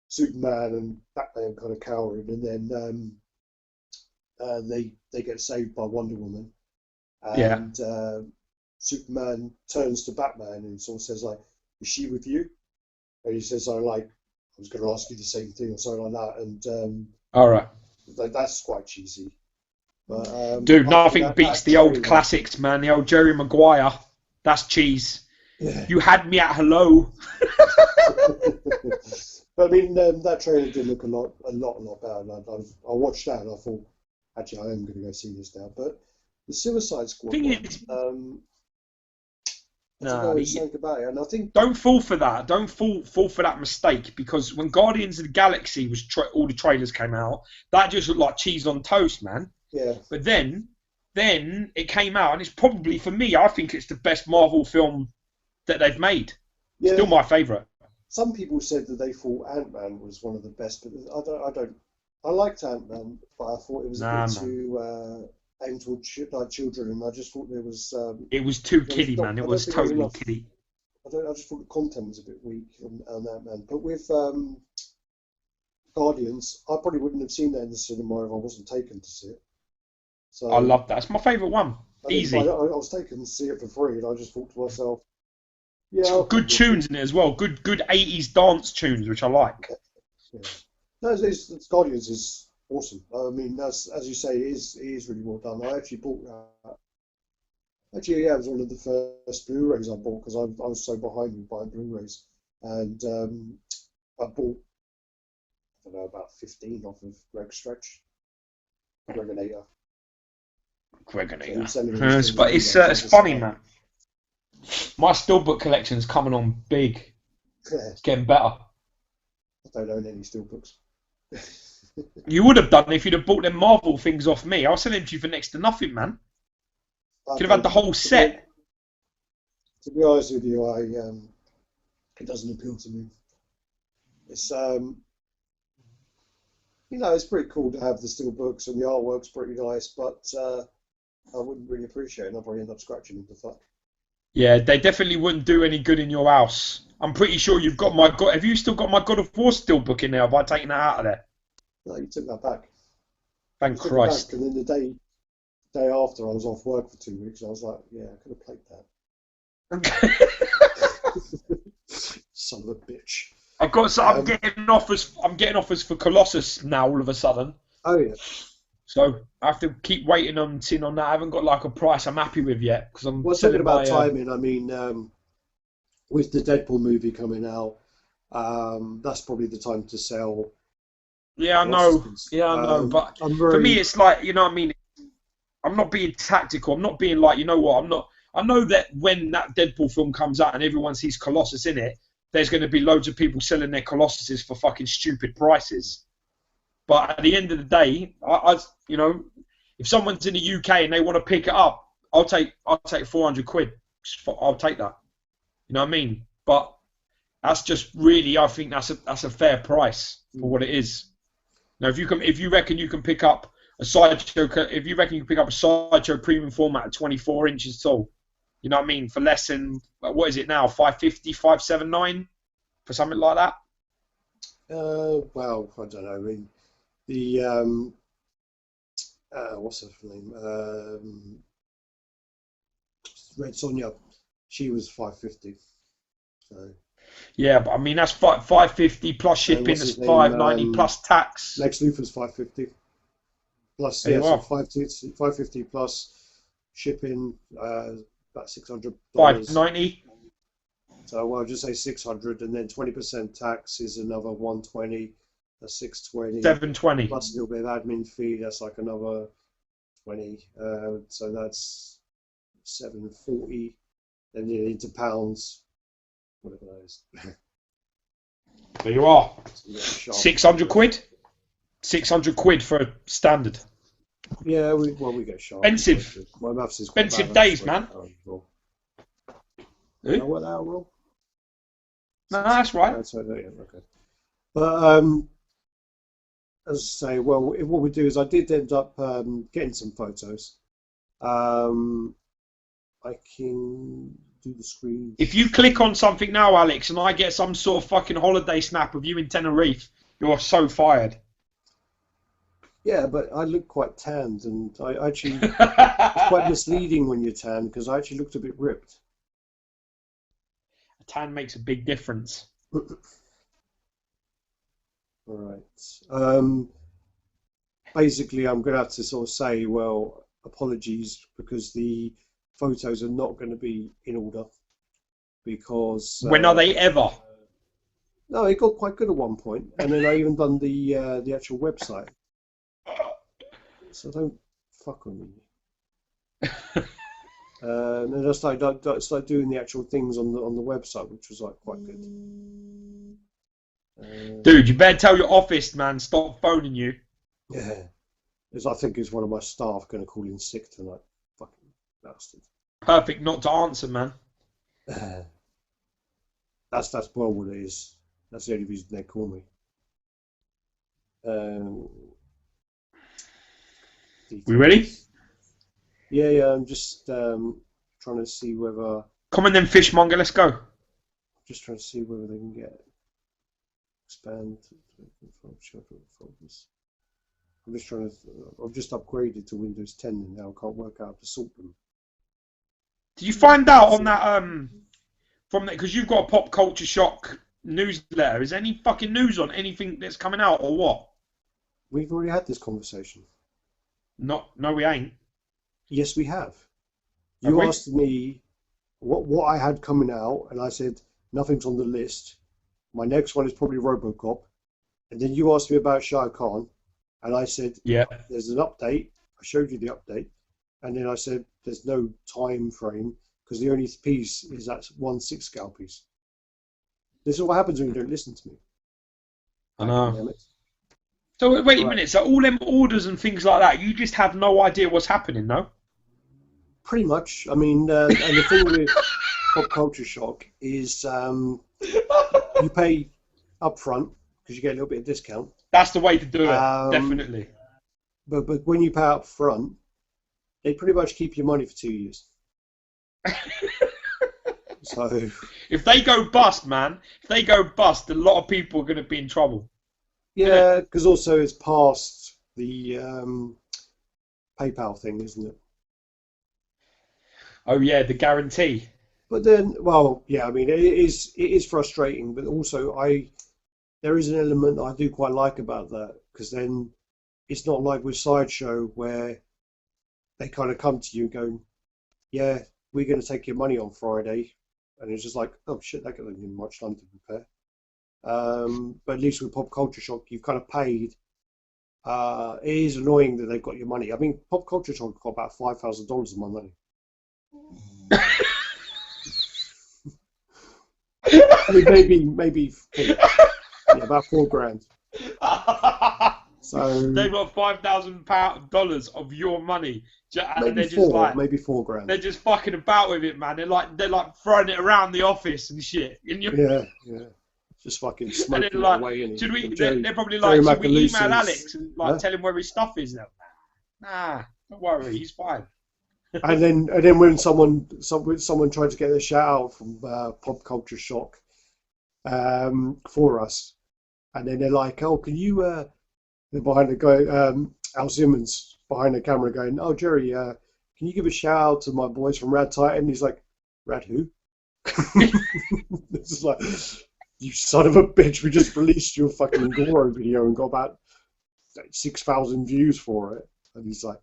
[SPEAKER 2] Superman and Batman kind of cowering, and then they get saved by Wonder Woman,
[SPEAKER 1] Yeah.
[SPEAKER 2] and Superman turns to Batman and sort of says like, "Is she with you?" And he says, "I like, I was going to ask you the same thing," or something like that, and
[SPEAKER 1] All right.
[SPEAKER 2] that's quite cheesy. But
[SPEAKER 1] Dude,
[SPEAKER 2] I think
[SPEAKER 1] nothing
[SPEAKER 2] that
[SPEAKER 1] beats
[SPEAKER 2] that
[SPEAKER 1] the old
[SPEAKER 2] trailer,
[SPEAKER 1] classics, man. The old Jerry Maguire. That's cheese.
[SPEAKER 2] yeah.
[SPEAKER 1] You had me at hello.
[SPEAKER 2] But I mean, that trailer did look a lot better. And I watched that and I thought, actually, I am going to go see this now. But the Suicide Squad
[SPEAKER 1] Thing
[SPEAKER 2] one,
[SPEAKER 1] is,
[SPEAKER 2] I don't
[SPEAKER 1] nah,
[SPEAKER 2] know, there's something about it, and I think,
[SPEAKER 1] don't fall for that. Don't fall for that mistake because when Guardians of the Galaxy was all the trailers came out, that just looked like cheese on toast, man.
[SPEAKER 2] yeah,
[SPEAKER 1] But then it came out, and it's probably for me. I think it's the best Marvel film that they've made.
[SPEAKER 2] yeah.
[SPEAKER 1] Still my favourite.
[SPEAKER 2] Some people said that they thought Ant-Man was one of the best, but I don't. I liked Ant-Man, but I thought it was a
[SPEAKER 1] Nah,
[SPEAKER 2] bit
[SPEAKER 1] man.
[SPEAKER 2] too aimed toward like children, and I just thought
[SPEAKER 1] It was too
[SPEAKER 2] there was
[SPEAKER 1] kiddie,
[SPEAKER 2] not.
[SPEAKER 1] man. It
[SPEAKER 2] I don't
[SPEAKER 1] was
[SPEAKER 2] think there was
[SPEAKER 1] totally
[SPEAKER 2] enough.
[SPEAKER 1] kiddie.
[SPEAKER 2] I just thought the content was a bit weak on Ant-Man. But with Guardians, I probably wouldn't have seen that in the cinema if I wasn't taken to see it.
[SPEAKER 1] I
[SPEAKER 2] So
[SPEAKER 1] love that. It's my favourite one.
[SPEAKER 2] I didn't buy it.
[SPEAKER 1] Easy.
[SPEAKER 2] I was taken to see it for free, and I just thought to myself, yeah,
[SPEAKER 1] It's
[SPEAKER 2] I'll
[SPEAKER 1] got
[SPEAKER 2] come
[SPEAKER 1] good
[SPEAKER 2] with you.
[SPEAKER 1] tunes in it as well. Good 80s dance tunes, which I like.
[SPEAKER 2] Yeah. No, Guardians is. Awesome. I mean, that's as you say, it is really well done. I actually bought that. Actually, yeah, it was one of the first Blu-rays I bought because I was so behind with buying Blu-rays, and I bought I don't know about 15 off of Greg Stretch, Gregonator. So he was selling all his
[SPEAKER 1] But
[SPEAKER 2] Blu-rays.
[SPEAKER 1] it's
[SPEAKER 2] I
[SPEAKER 1] it's
[SPEAKER 2] just
[SPEAKER 1] funny, man. My steelbook collection's coming on big. It's getting better.
[SPEAKER 2] I don't own any steelbooks.
[SPEAKER 1] You would have done if you'd have bought them Marvel things off me. I was selling them to you for next to nothing, man. Could have had the whole set.
[SPEAKER 2] To be honest with you, it doesn't appeal to me. It's it's pretty cool to have the steelbooks and the artwork's pretty nice, but I wouldn't really appreciate it. I'd probably end up scratching them to fuck.
[SPEAKER 1] Yeah, they definitely wouldn't do any good in your house. I'm pretty sure you've got my God. Have you still got my God of War steelbook in there? Have I taken that out of there?
[SPEAKER 2] No, you took that back.
[SPEAKER 1] Thank
[SPEAKER 2] You took it back,
[SPEAKER 1] Christ.
[SPEAKER 2] and then the day after, I was off work for 2 weeks. I was like, yeah, I could have played that. Son of a bitch.
[SPEAKER 1] I've got. So I'm getting offers. I'm getting offers for Colossus now. All of a sudden.
[SPEAKER 2] Oh yeah.
[SPEAKER 1] So I have to keep waiting on tin on that. I haven't got like a price I'm happy with yet because I'm
[SPEAKER 2] Well,
[SPEAKER 1] selling
[SPEAKER 2] talking about
[SPEAKER 1] my.
[SPEAKER 2] timing, I mean, with the Deadpool movie coming out, that's probably the time to sell
[SPEAKER 1] Yeah, I know.
[SPEAKER 2] Colossus.
[SPEAKER 1] Yeah, I know. But
[SPEAKER 2] I'm
[SPEAKER 1] for me,
[SPEAKER 2] very
[SPEAKER 1] it's like what I mean. I'm not being tactical. I'm not being like, you know what? I'm not. I know that when that Deadpool film comes out and everyone sees Colossus in it, there's going to be loads of people selling their Colossuses for fucking stupid prices. But at the end of the day, if someone's in the UK and they want to pick it up, I'll take 400 quid. I'll take that. You know what I mean? But that's just really, I think that's a fair price for what it is. Now, if you reckon you can pick up a Sideshow, if you reckon you can pick up a Sideshow premium format at 24 inches tall, you know what I mean, for less than what is it now, 550, 579 for something like that.
[SPEAKER 2] well, I don't know. I mean, the what's her name? Red Sonja. She was 550. So
[SPEAKER 1] Yeah, but I mean that's 550 plus shipping,
[SPEAKER 2] what's
[SPEAKER 1] that's
[SPEAKER 2] his name?
[SPEAKER 1] 590 plus tax.
[SPEAKER 2] Lex Luthor's 550 plus
[SPEAKER 1] There you
[SPEAKER 2] so
[SPEAKER 1] are.
[SPEAKER 2] 550 plus shipping, about $600.
[SPEAKER 1] 590.
[SPEAKER 2] So well, I'll just say 600, and then 20% tax is another 120. That's 620.
[SPEAKER 1] 720.
[SPEAKER 2] Plus a little bit of admin fee. That's like another 20. So that's 740. Then you into pounds. Whatever that is.
[SPEAKER 1] There you are. 600
[SPEAKER 2] quid.
[SPEAKER 1] quid. 600 quid for a standard.
[SPEAKER 2] Yeah, we get sharp.
[SPEAKER 1] Expensive.
[SPEAKER 2] My maths is quite
[SPEAKER 1] Expensive
[SPEAKER 2] bad.
[SPEAKER 1] days, man.
[SPEAKER 2] You know what that will?
[SPEAKER 1] No, that's right.
[SPEAKER 2] Okay. But as I say, well, what we do is I did end up getting some photos. I can do the screen.
[SPEAKER 1] If you click on something now, Alex, and I get some sort of fucking holiday snap of you in Tenerife, you're so fired.
[SPEAKER 2] Yeah, but I look quite tanned, and I actually it's quite misleading when you're tanned because I actually looked a bit ripped.
[SPEAKER 1] A tan makes a big difference.
[SPEAKER 2] All right. Basically, I'm going to have to sort of say, well, apologies because the photos are not going to be in order because.
[SPEAKER 1] When are they ever?
[SPEAKER 2] No, it got quite good at one point, and then I even done the actual website. So don't fuck on me. And then I started doing the actual things on the website, which was like quite good.
[SPEAKER 1] Dude, you better tell your office man stop phoning you.
[SPEAKER 2] Yeah, because I think it's one of my staff going to call in sick tonight. Fucking bastard.
[SPEAKER 1] Perfect not to answer, man.
[SPEAKER 2] That's well what it is. That's the only reason they call me.
[SPEAKER 1] We ready?
[SPEAKER 2] Yeah. I'm just trying to see whether.
[SPEAKER 1] Come on then, fishmonger. Let's go.
[SPEAKER 2] Just trying to see whether they can get expand. Folders. I'm just trying to. I've just upgraded to Windows 10 and now I can't work out how to sort them.
[SPEAKER 1] Did you find out on that from that because you've got a pop culture shock newsletter? Is there any fucking news on anything that's coming out or what?
[SPEAKER 2] We've already had this conversation.
[SPEAKER 1] No, we ain't.
[SPEAKER 2] Yes, we have.
[SPEAKER 1] Have
[SPEAKER 2] You
[SPEAKER 1] we?
[SPEAKER 2] asked me what I had coming out, and I said nothing's on the list. My next one is probably RoboCop. And then you asked me about Shah Khan, and I said
[SPEAKER 1] Yeah.
[SPEAKER 2] there's an update. I showed you the update, and then I said there's no time frame because the only piece is that 1/6 scale piece. This is what happens when you don't listen to me.
[SPEAKER 1] I know.
[SPEAKER 2] Damn it.
[SPEAKER 1] So wait a
[SPEAKER 2] Right.
[SPEAKER 1] minute. So all them orders and things like that, you just have no idea what's happening, no?
[SPEAKER 2] Pretty much. I mean, and the thing with Pop Culture Shock is you pay up front because you get a little bit of discount.
[SPEAKER 1] That's the way to do it.
[SPEAKER 2] Um,
[SPEAKER 1] Definitely.
[SPEAKER 2] But when you pay up front, they pretty much keep your money for 2 years. So
[SPEAKER 1] If they go bust, man, if they go bust, a lot of people are going to be in trouble.
[SPEAKER 2] yeah, because also it's past the PayPal thing, isn't it?
[SPEAKER 1] Oh yeah, the guarantee.
[SPEAKER 2] But then, well, yeah, I mean, it is frustrating, but also there is an element that I do quite like about that because then it's not like with Sideshow where they kind of come to you and go, yeah, we're going to take your money on Friday, and it's just like, oh shit, that doesn't give me much time to prepare. But at least with Pop Culture Shock, you've kind of paid. It is annoying that they've got your money. I mean, Pop Culture Shock got about $5,000 of my money. I mean, maybe yeah, about $4,000. So
[SPEAKER 1] They've got $5,000 of your money, and
[SPEAKER 2] maybe
[SPEAKER 1] they're just like
[SPEAKER 2] maybe $4,000.
[SPEAKER 1] they're just fucking about with it, man. They're like throwing it around the office and shit. And you
[SPEAKER 2] Yeah, just fucking
[SPEAKER 1] and
[SPEAKER 2] smoking
[SPEAKER 1] then
[SPEAKER 2] it
[SPEAKER 1] like,
[SPEAKER 2] away.
[SPEAKER 1] should we?
[SPEAKER 2] Jerry,
[SPEAKER 1] They're probably
[SPEAKER 2] Jerry
[SPEAKER 1] like, should we email
[SPEAKER 2] Macaluso's,
[SPEAKER 1] Alex and like
[SPEAKER 2] huh?
[SPEAKER 1] tell him where his stuff is now? Nah, don't worry, he's fine.
[SPEAKER 2] And then when someone tried to get a shout out from Pop Culture Shock for us, and then they're like, "Oh, can you?" They're behind the guy, Al Simmons behind the camera, going, "Oh, Jerry, can you give a shout out to my boys from RaddTitan?" He's like, "Radd who?" This is like, you son of a bitch! We just released your fucking Goro video and got about 6,000 views for it, and he's like.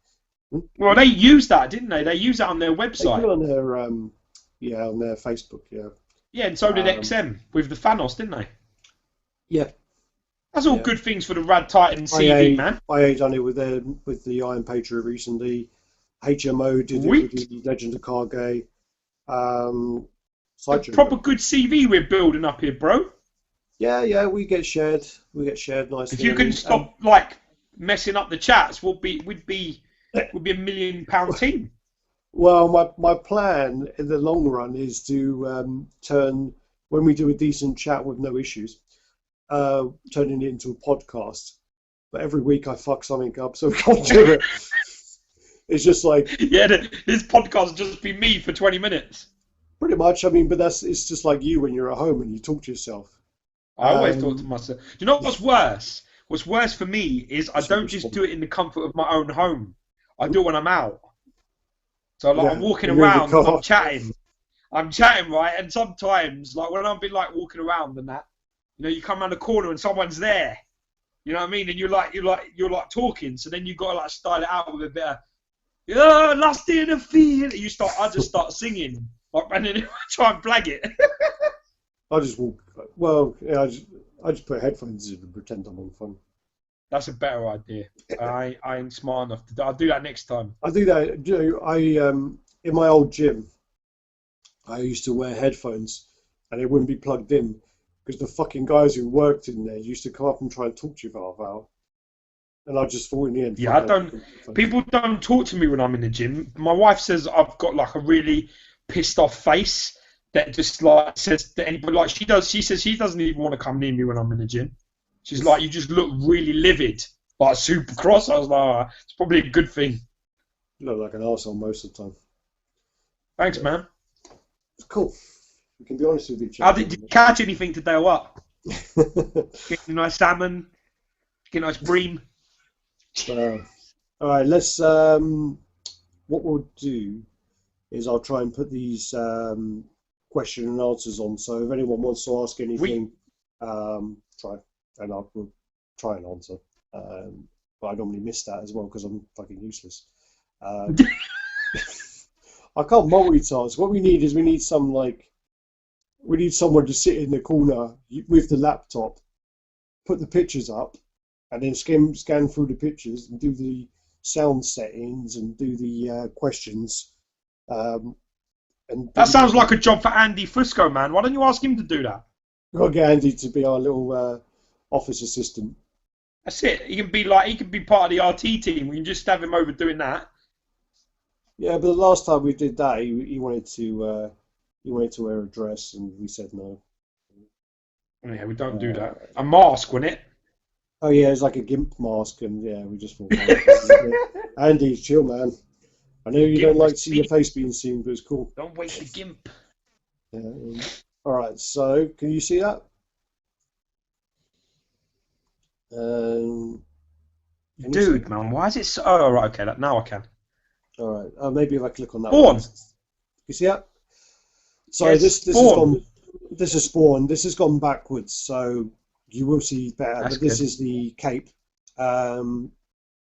[SPEAKER 1] Well, they used that, didn't they? They used that on their
[SPEAKER 2] They put it
[SPEAKER 1] website.
[SPEAKER 2] on their on their Facebook, yeah.
[SPEAKER 1] Yeah, and so did
[SPEAKER 2] Um,
[SPEAKER 1] XM with the Thanos, didn't they?
[SPEAKER 2] Yeah,
[SPEAKER 1] That's all
[SPEAKER 2] yeah.
[SPEAKER 1] good things for the RaddTitan CV, man.
[SPEAKER 2] IA done it with the Iron Patriot recently. HMO did it with the Legend of Kage.
[SPEAKER 1] A
[SPEAKER 2] Sideshow.
[SPEAKER 1] proper good CV we're building up here, bro.
[SPEAKER 2] Yeah, we get shared. We get shared nicely.
[SPEAKER 1] If you can stop like messing up the chats, we'd be a £1 million team.
[SPEAKER 2] Well, my plan in the long run is to turn, when we do a decent chat with no issues, turning it into a podcast. But every week I fuck something up, so we can't do it. It's just like,
[SPEAKER 1] Yeah, this podcast will just be me for 20 minutes.
[SPEAKER 2] pretty much. I mean, but it's just like you when you're at home and you talk to yourself.
[SPEAKER 1] I always talk to myself. Do you know what's worse? What's worse for me is I don't just do it in the comfort of my own home. I do it when I'm out. So like,
[SPEAKER 2] Yeah,
[SPEAKER 1] I'm walking
[SPEAKER 2] you're in the
[SPEAKER 1] around and
[SPEAKER 2] car.
[SPEAKER 1] I'm chatting. I'm chatting, right? And sometimes, like when I've been like walking around and that, you know, you come around the corner and someone's there. You know what I mean? And you're like talking. So then you got to like style it out with a bit of, yeah, lost in the field. I just start singing, like, and then I try and flag it.
[SPEAKER 2] I just walk. Well, yeah, I just put headphones in and pretend I'm on the phone.
[SPEAKER 1] That's a better idea. I ain't smart enough to do. I'll do that next time.
[SPEAKER 2] I do that. You know, in my old gym, I used to wear headphones, and they wouldn't be plugged in because the fucking guys who worked in there used to come up and try and talk to you for half hour. And I just thought in the end.
[SPEAKER 1] Yeah, I don't. People don't talk to me when I'm in the gym. My wife says I've got like a really pissed off face that just like says to anybody, like she does. She says she doesn't even want to come near me when I'm in the gym. She's like, you just look really livid, like super cross. I was like, oh, it's probably a good thing.
[SPEAKER 2] You look like an arsehole most of the time.
[SPEAKER 1] Thanks, man.
[SPEAKER 2] It's cool. We can be honest with each other.
[SPEAKER 1] Did you catch anything today or what? Get a nice salmon, get a nice bream.
[SPEAKER 2] All right, let's. What we'll do is I'll try and put these question and answers on. So if anyone wants to ask anything, try, and we'll try and answer. but I normally miss that as well because I'm fucking useless. I can't multitask. What we need is we need someone to sit in the corner with the laptop, put the pictures up, and then scan through the pictures and do the sound settings and do the questions.
[SPEAKER 1] That sounds like a job for Andy Frisco, man. Why don't you ask him to do that?
[SPEAKER 2] We've got to get Andy to be our little office assistant.
[SPEAKER 1] That's it. He can be part of the RT team. We can just have him over doing that.
[SPEAKER 2] Yeah, but the last time we did that, he wanted to wear a dress, and we said no.
[SPEAKER 1] Yeah, we don't do that. A mask, wasn't it?
[SPEAKER 2] Oh yeah, it's like a gimp mask, and yeah, we just thought, Andy, chill, man. I know you don't like to see your face being seen, but it's cool.
[SPEAKER 1] Don't wake the gimp.
[SPEAKER 2] Yeah. All right, so can you see that?
[SPEAKER 1] Dude, man, why is it so... Oh, right, okay, now I can.
[SPEAKER 2] All right, maybe if I click on that
[SPEAKER 1] Spawn.
[SPEAKER 2] one. You see that? Sorry,
[SPEAKER 1] Yes,
[SPEAKER 2] this is Spawn. This has gone backwards, so you will see better.
[SPEAKER 1] That's
[SPEAKER 2] but this
[SPEAKER 1] good.
[SPEAKER 2] is the cape.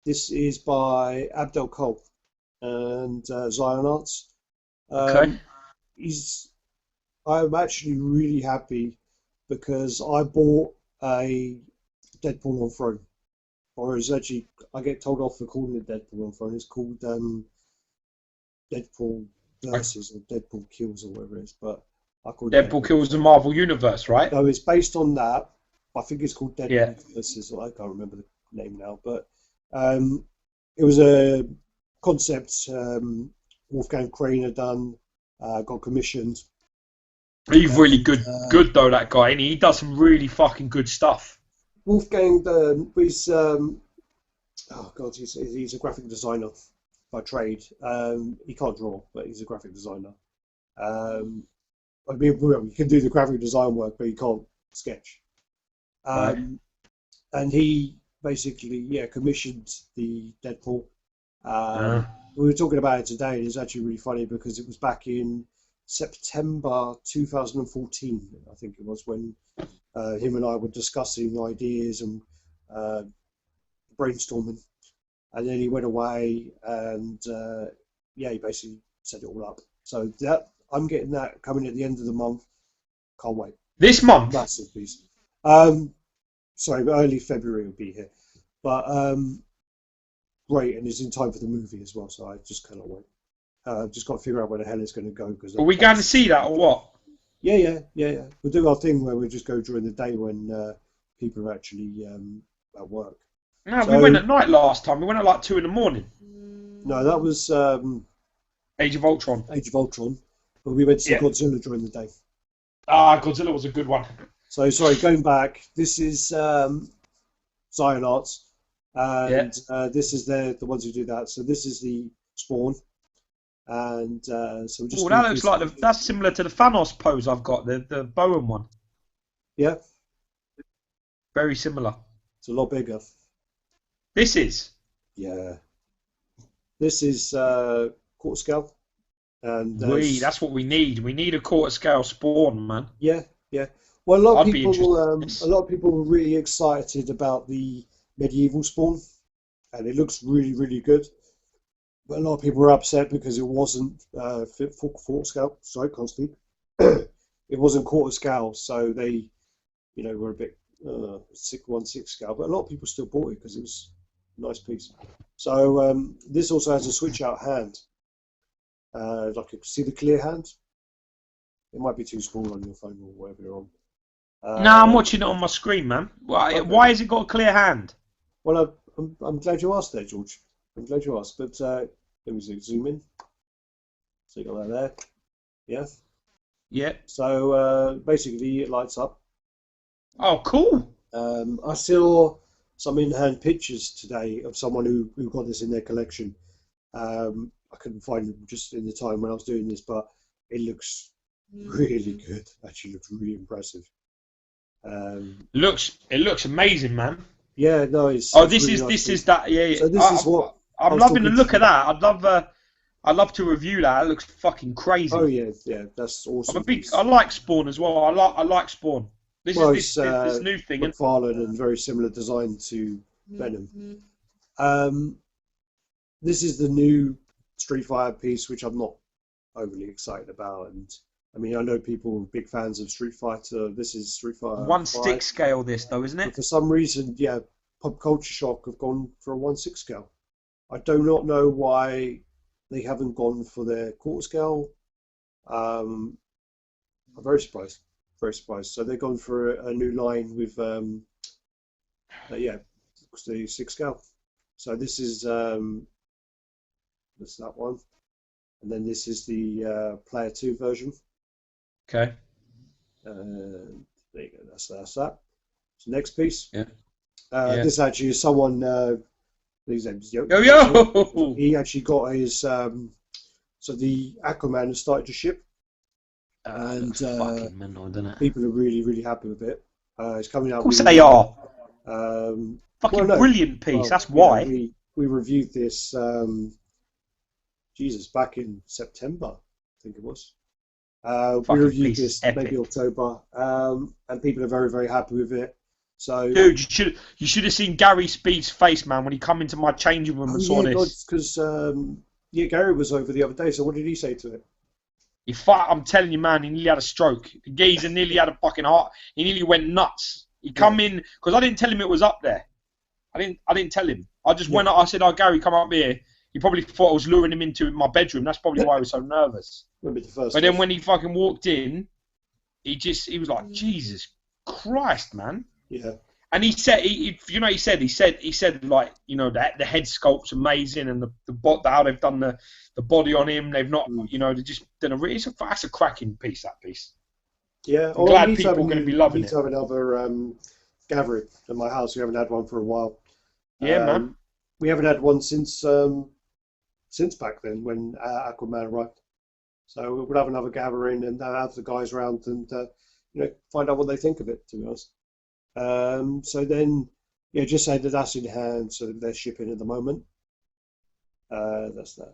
[SPEAKER 2] This is by Abdel Cole and Zion Arts.
[SPEAKER 1] Okay.
[SPEAKER 2] I'm actually really happy because I bought a Deadpool on Throne. Or it's actually, I get told off for calling it Deadpool on Throne. It's called Deadpool Versus or Deadpool Kills or whatever it is. But I call it
[SPEAKER 1] Deadpool kills the Marvel Universe, right?
[SPEAKER 2] No, it's based on that. I think it's called Deadpool
[SPEAKER 1] Yeah.
[SPEAKER 2] Versus. I can't remember the name now. But it was a concept Wolfgang Crane had done, got commissioned.
[SPEAKER 1] He's really good though, that guy, and he does some really fucking good stuff.
[SPEAKER 2] Wolfgang he's he's a graphic designer by trade. He can't draw, but he's a graphic designer. I mean, well, he can do the graphic design work, but he can't sketch.
[SPEAKER 1] Right.
[SPEAKER 2] And he basically, commissioned the Deadpool. We were talking about it today, and it's actually really funny because it was back in September 2014, I think it was, when him and I were discussing ideas and brainstorming. And then he went away, and he basically set it all up. So that I'm getting that coming at the end of the month. Can't wait.
[SPEAKER 1] This month?
[SPEAKER 2] Massive piece. Sorry, but early February will be here. But great, and it's in time for the movie as well, so I just cannot wait. Just got to figure out where the hell it's going to go. Because
[SPEAKER 1] Are we going to see that or what?
[SPEAKER 2] Yeah. We'll do our thing where we just go during the day when people are actually at work.
[SPEAKER 1] No, we went at night last time. We went at like 2 a.m.
[SPEAKER 2] No, that was
[SPEAKER 1] Age of Ultron.
[SPEAKER 2] Age of Ultron, but we went to see Godzilla during the day.
[SPEAKER 1] Ah, Godzilla was a good one.
[SPEAKER 2] So sorry, going back. This is Zion Arts, and this is the ones who do that. So this is the Spawn. And so we just.
[SPEAKER 1] Oh, that looks like that's similar to the Thanos pose I've got, the Bowen one.
[SPEAKER 2] Yeah.
[SPEAKER 1] Very similar.
[SPEAKER 2] It's a lot bigger.
[SPEAKER 1] This is.
[SPEAKER 2] Yeah. This is quarter scale, and
[SPEAKER 1] that's what we need. We need a quarter scale Spawn, man.
[SPEAKER 2] Yeah. Well, a lot of people were really excited about the medieval Spawn, and it looks really, really good. But a lot of people were upset because it wasn't fit for quarter scale. Sorry, can't speak. It wasn't quarter scale, so they, were a bit 1/6 scale. But a lot of people still bought it because it was a nice piece. So this also has a switch out hand. Like you can see the clear hand. It might be too small on your phone or whatever you're on.
[SPEAKER 1] No, I'm watching it on my screen, man. Why has it got a clear hand?
[SPEAKER 2] Well, I'm glad you asked there, George. I'm glad you asked, but let me zoom in. So you got that there. Yeah?
[SPEAKER 1] Yeah.
[SPEAKER 2] So basically it lights up.
[SPEAKER 1] Oh, cool.
[SPEAKER 2] I saw some in-hand pictures today of someone who got this in their collection. I couldn't find them just in the time when I was doing this, but it looks really good. Actually looks really impressive.
[SPEAKER 1] It looks amazing, man.
[SPEAKER 2] Yeah, no, it's.
[SPEAKER 1] Oh,
[SPEAKER 2] it's
[SPEAKER 1] this
[SPEAKER 2] really
[SPEAKER 1] is
[SPEAKER 2] nice.
[SPEAKER 1] that. Yeah.
[SPEAKER 2] So this is what
[SPEAKER 1] I'm loving the look of that. I'd love to review that. It looks fucking crazy.
[SPEAKER 2] Oh yeah, that's awesome.
[SPEAKER 1] I like Spawn as well. I like Spawn. This is this new thing.
[SPEAKER 2] McFarlane and very similar design to Venom. This is the new Street Fighter piece, which I'm not overly excited about. And I mean, I know people are big fans of Street Fighter. This is Street Fighter
[SPEAKER 1] 1/6
[SPEAKER 2] 5.
[SPEAKER 1] scale, this though, isn't
[SPEAKER 2] But
[SPEAKER 1] it?
[SPEAKER 2] for some reason, yeah, Pop Culture Shock have gone for a 1/6 scale. I do not know why they haven't gone for their quarter scale. I'm very surprised. Very surprised. So they've gone for a new line with, yeah, the 6 scale. So this is that's that one, and then this is the Player 2 version.
[SPEAKER 1] Okay.
[SPEAKER 2] There you go. That's that. So next piece.
[SPEAKER 1] Yeah.
[SPEAKER 2] This actually is someone. His name's Yo.
[SPEAKER 1] Yo.
[SPEAKER 2] He actually got his. So the Aquaman has started to ship, and
[SPEAKER 1] Fucking mental, doesn't it?
[SPEAKER 2] people are really happy with it. It's coming out.
[SPEAKER 1] Of course they are.
[SPEAKER 2] Fucking
[SPEAKER 1] Brilliant piece. That's why.
[SPEAKER 2] We reviewed this. Jesus, back in September, I think it was. We reviewed this maybe October, and people are very happy with it. So,
[SPEAKER 1] dude, you should have seen Gary Speed's face, man, when he come into my changing room and saw this.
[SPEAKER 2] Because Gary was over the other day. So what did he say to it?
[SPEAKER 1] I'm telling you, man, he nearly had a stroke. The geezer nearly had a fucking heart. He nearly went nuts. He come in because I didn't tell him it was up there. I didn't tell him. I just went up. I said, "Oh, Gary, come up here." He probably thought I was luring him into my bedroom. That's probably why I was so nervous. But then when he fucking walked in, he was like, "Jesus Christ, man!"
[SPEAKER 2] Yeah.
[SPEAKER 1] And he said, he said like, you know, that the head sculpt's amazing, and how they've done the body on him. They've not, you know, they just done that's a cracking piece. That piece.
[SPEAKER 2] Yeah.
[SPEAKER 1] I'm glad people are going to be loving it.
[SPEAKER 2] We need to have another gathering at my house. We haven't had one for a while.
[SPEAKER 1] Yeah, man.
[SPEAKER 2] We haven't had one since back then when Aquaman arrived. So we'll have another gathering and have the guys around and you know, find out what they think of it. To be honest. So then, yeah, just say that that's in hand, so they're shipping at the moment. That's that.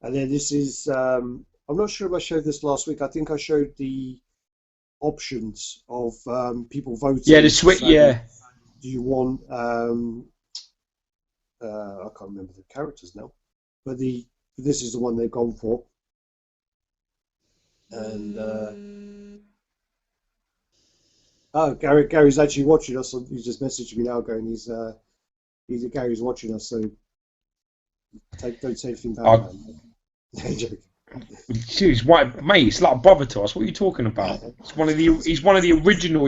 [SPEAKER 2] And then this is, I'm not sure if I showed this last week. I think I showed the options of people voting.
[SPEAKER 1] Yeah, the switch. Yeah.
[SPEAKER 2] Do you want? I can't remember the characters now, but this is the one they've gone for. And oh, Gary's actually watching us. He just messaged me now, going, Gary's watching us, so don't say anything bad.
[SPEAKER 1] Jeez, mate, it's like a brother to us. What are you talking about? He's one of the original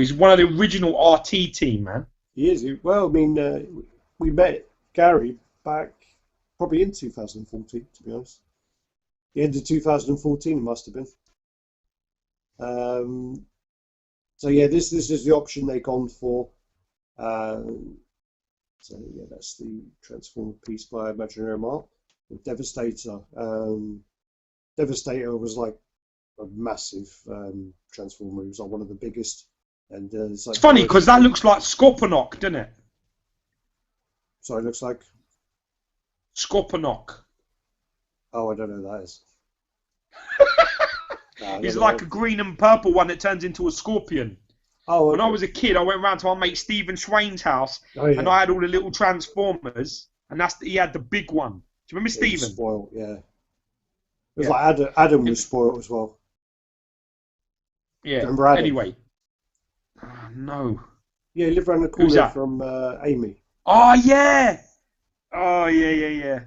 [SPEAKER 1] RT team, man.
[SPEAKER 2] He is. Well, I mean, we met Gary back probably in 2014, to be honest. The end of 2014 it must have been. So yeah, this is the option they've gone for. So yeah, that's the transformer piece by Imaginary Art. Devastator. Devastator was like a massive transformer. It was like one of the biggest. And it's
[SPEAKER 1] funny because that looks like Scorponok, doesn't it?
[SPEAKER 2] Sorry, it looks like
[SPEAKER 1] Scorponok.
[SPEAKER 2] Oh, I don't know who that is.
[SPEAKER 1] He's like a green and purple one that turns into a scorpion.
[SPEAKER 2] Oh, okay.
[SPEAKER 1] When I was a kid, I went round to our mate Stephen Swain's house, and I had all the little transformers, and he had the big one. Do you remember Stephen?
[SPEAKER 2] Spoiled, yeah. It was like Adam was spoiled as well.
[SPEAKER 1] Yeah.
[SPEAKER 2] Remember Adam?
[SPEAKER 1] Anyway. No.
[SPEAKER 2] Yeah, he lived around the corner from Amy.
[SPEAKER 1] Oh yeah. Oh yeah.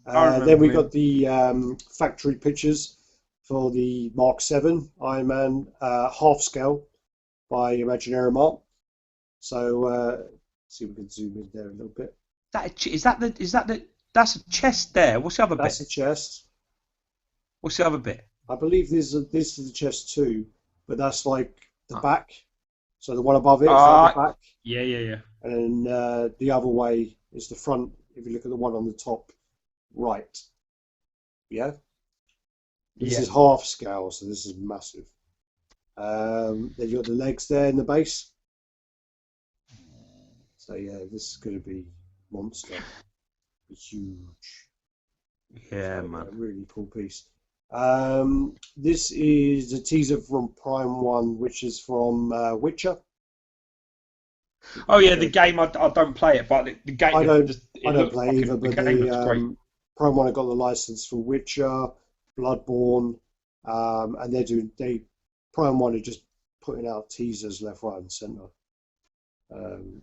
[SPEAKER 2] Then we got the factory pictures for the Mark 7 Iron Man half scale by Imaginary Art. So see if we can zoom in there a little bit.
[SPEAKER 1] That's a chest there. What's the other bit?
[SPEAKER 2] That's the chest.
[SPEAKER 1] What's the other bit?
[SPEAKER 2] I believe this is the chest too, but that's like the back. So the one above it is like the back.
[SPEAKER 1] Yeah.
[SPEAKER 2] And the other way is the front. If you look at the one on the top right. Yeah. This is half scale, so this is massive. Then you got the legs there in the base. So yeah, this is going to be monster. It's huge.
[SPEAKER 1] Yeah,
[SPEAKER 2] so,
[SPEAKER 1] man.
[SPEAKER 2] Really cool piece. This is a teaser from Prime 1, which is from Witcher.
[SPEAKER 1] Oh yeah, the game. I don't play it, but the game.
[SPEAKER 2] I don't I
[SPEAKER 1] It
[SPEAKER 2] don't
[SPEAKER 1] looked
[SPEAKER 2] play
[SPEAKER 1] fucking.
[SPEAKER 2] either,
[SPEAKER 1] The
[SPEAKER 2] but
[SPEAKER 1] game looks great.
[SPEAKER 2] Prime One have got the license for Witcher, Bloodborne, and Prime One are just putting out teasers left, right, and centre, um,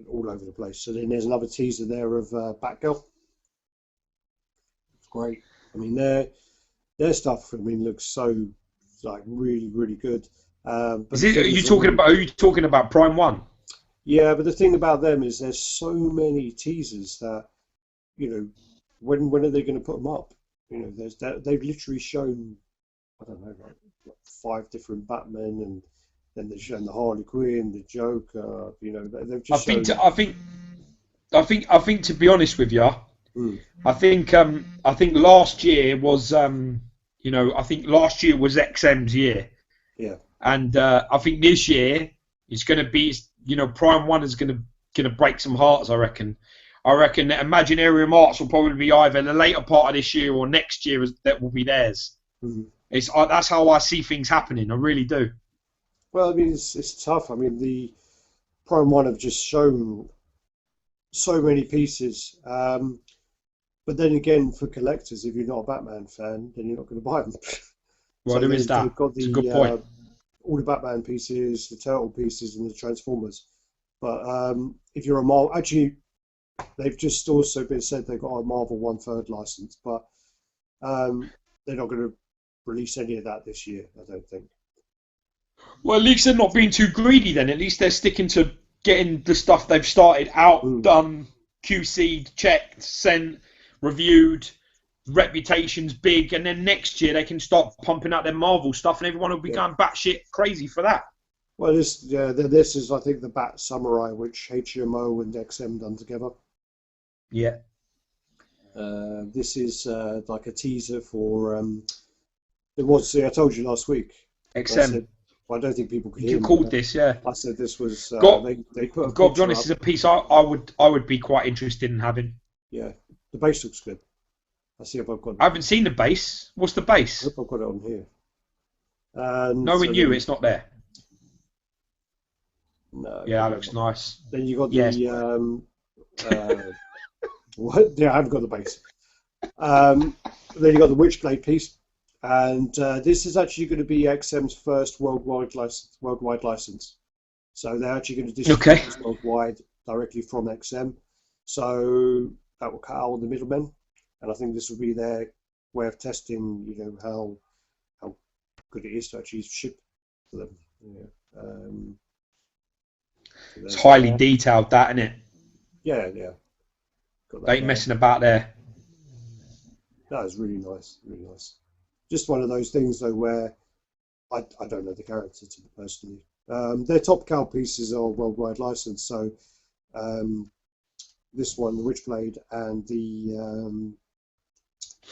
[SPEAKER 2] all over the place. So then there's another teaser there of Batgirl. It's great. I mean, their stuff, I mean, looks so like really, really good. But
[SPEAKER 1] Is
[SPEAKER 2] the
[SPEAKER 1] it? Are
[SPEAKER 2] thing
[SPEAKER 1] you
[SPEAKER 2] is,
[SPEAKER 1] talking about? Are you talking about Prime One?
[SPEAKER 2] yeah, but the thing about them is there's so many teasers that, when are they going to put them up? They've literally shown, I don't know, like 5 different Batmen, and then they've shown the Harley Quinn, the Joker. They've
[SPEAKER 1] I
[SPEAKER 2] just
[SPEAKER 1] think.
[SPEAKER 2] shown.
[SPEAKER 1] I think. To be honest with you,
[SPEAKER 2] Mm,
[SPEAKER 1] I think. I think last year was. I think last year was XM's year,
[SPEAKER 2] yeah,
[SPEAKER 1] and I think this year it's going to be. Prime One is going to break some hearts. I reckon. I reckon that Imaginarium Arts will probably be either the later part of this year or next year that will be theirs.
[SPEAKER 2] mm.
[SPEAKER 1] That's how I see things happening. I really do.
[SPEAKER 2] Well, I mean, it's tough. I mean, the Prime One have just shown so many pieces. But then again, for collectors, if you're not a Batman fan, then you're not going to buy them.
[SPEAKER 1] Well,
[SPEAKER 2] So
[SPEAKER 1] there is that.
[SPEAKER 2] they've got
[SPEAKER 1] It's a good point.
[SPEAKER 2] all the Batman pieces, the Turtle pieces, and the Transformers. But if you're a Marvel, actually, they've just also been said they've got a Marvel 1/3 license, but they're not going to release any of that this year, I don't think.
[SPEAKER 1] Well, at least they're not being too greedy then. At least they're sticking to getting the stuff they've started out, done, QC'd, checked, sent, reviewed, reputation's big, and then next year they can start pumping out their Marvel stuff and everyone will be going batshit crazy for that.
[SPEAKER 2] Well, this is, I think, the Bat Samurai, which HMO and XM done together.
[SPEAKER 1] Yeah.
[SPEAKER 2] This is like a teaser for. It was. See, I told you last week.
[SPEAKER 1] XM.
[SPEAKER 2] I said, well, I don't think people could hear
[SPEAKER 1] You
[SPEAKER 2] me,
[SPEAKER 1] called
[SPEAKER 2] but
[SPEAKER 1] this, yeah.
[SPEAKER 2] I said this was. They put a
[SPEAKER 1] God,
[SPEAKER 2] picture
[SPEAKER 1] honest,
[SPEAKER 2] up.
[SPEAKER 1] is a piece I would be quite interested in having.
[SPEAKER 2] Yeah, the base looks good. I see if I've got.
[SPEAKER 1] I haven't seen the base. What's the base?
[SPEAKER 2] I hope I've got it on here. And
[SPEAKER 1] Knowing you, it's not there.
[SPEAKER 2] No.
[SPEAKER 1] Yeah, that looks nice.
[SPEAKER 2] Then you got
[SPEAKER 1] Yes.
[SPEAKER 2] What? Yeah, I haven't got the base. Then you got the Witchblade piece, and this is actually going to be XM's first worldwide license. So they're actually going to distribute this worldwide directly from XM. So that will cut out all the middlemen, and I think this will be their way of testing, how good it is to actually ship to them. So
[SPEAKER 1] It's highly detailed, that, isn't it?
[SPEAKER 2] Yeah. Got that
[SPEAKER 1] They ain't messing about there.
[SPEAKER 2] That was really nice, really nice. Just one of those things though where I don't know the character to personally. Their top cow pieces are worldwide licensed, so this one, the Witchblade, and the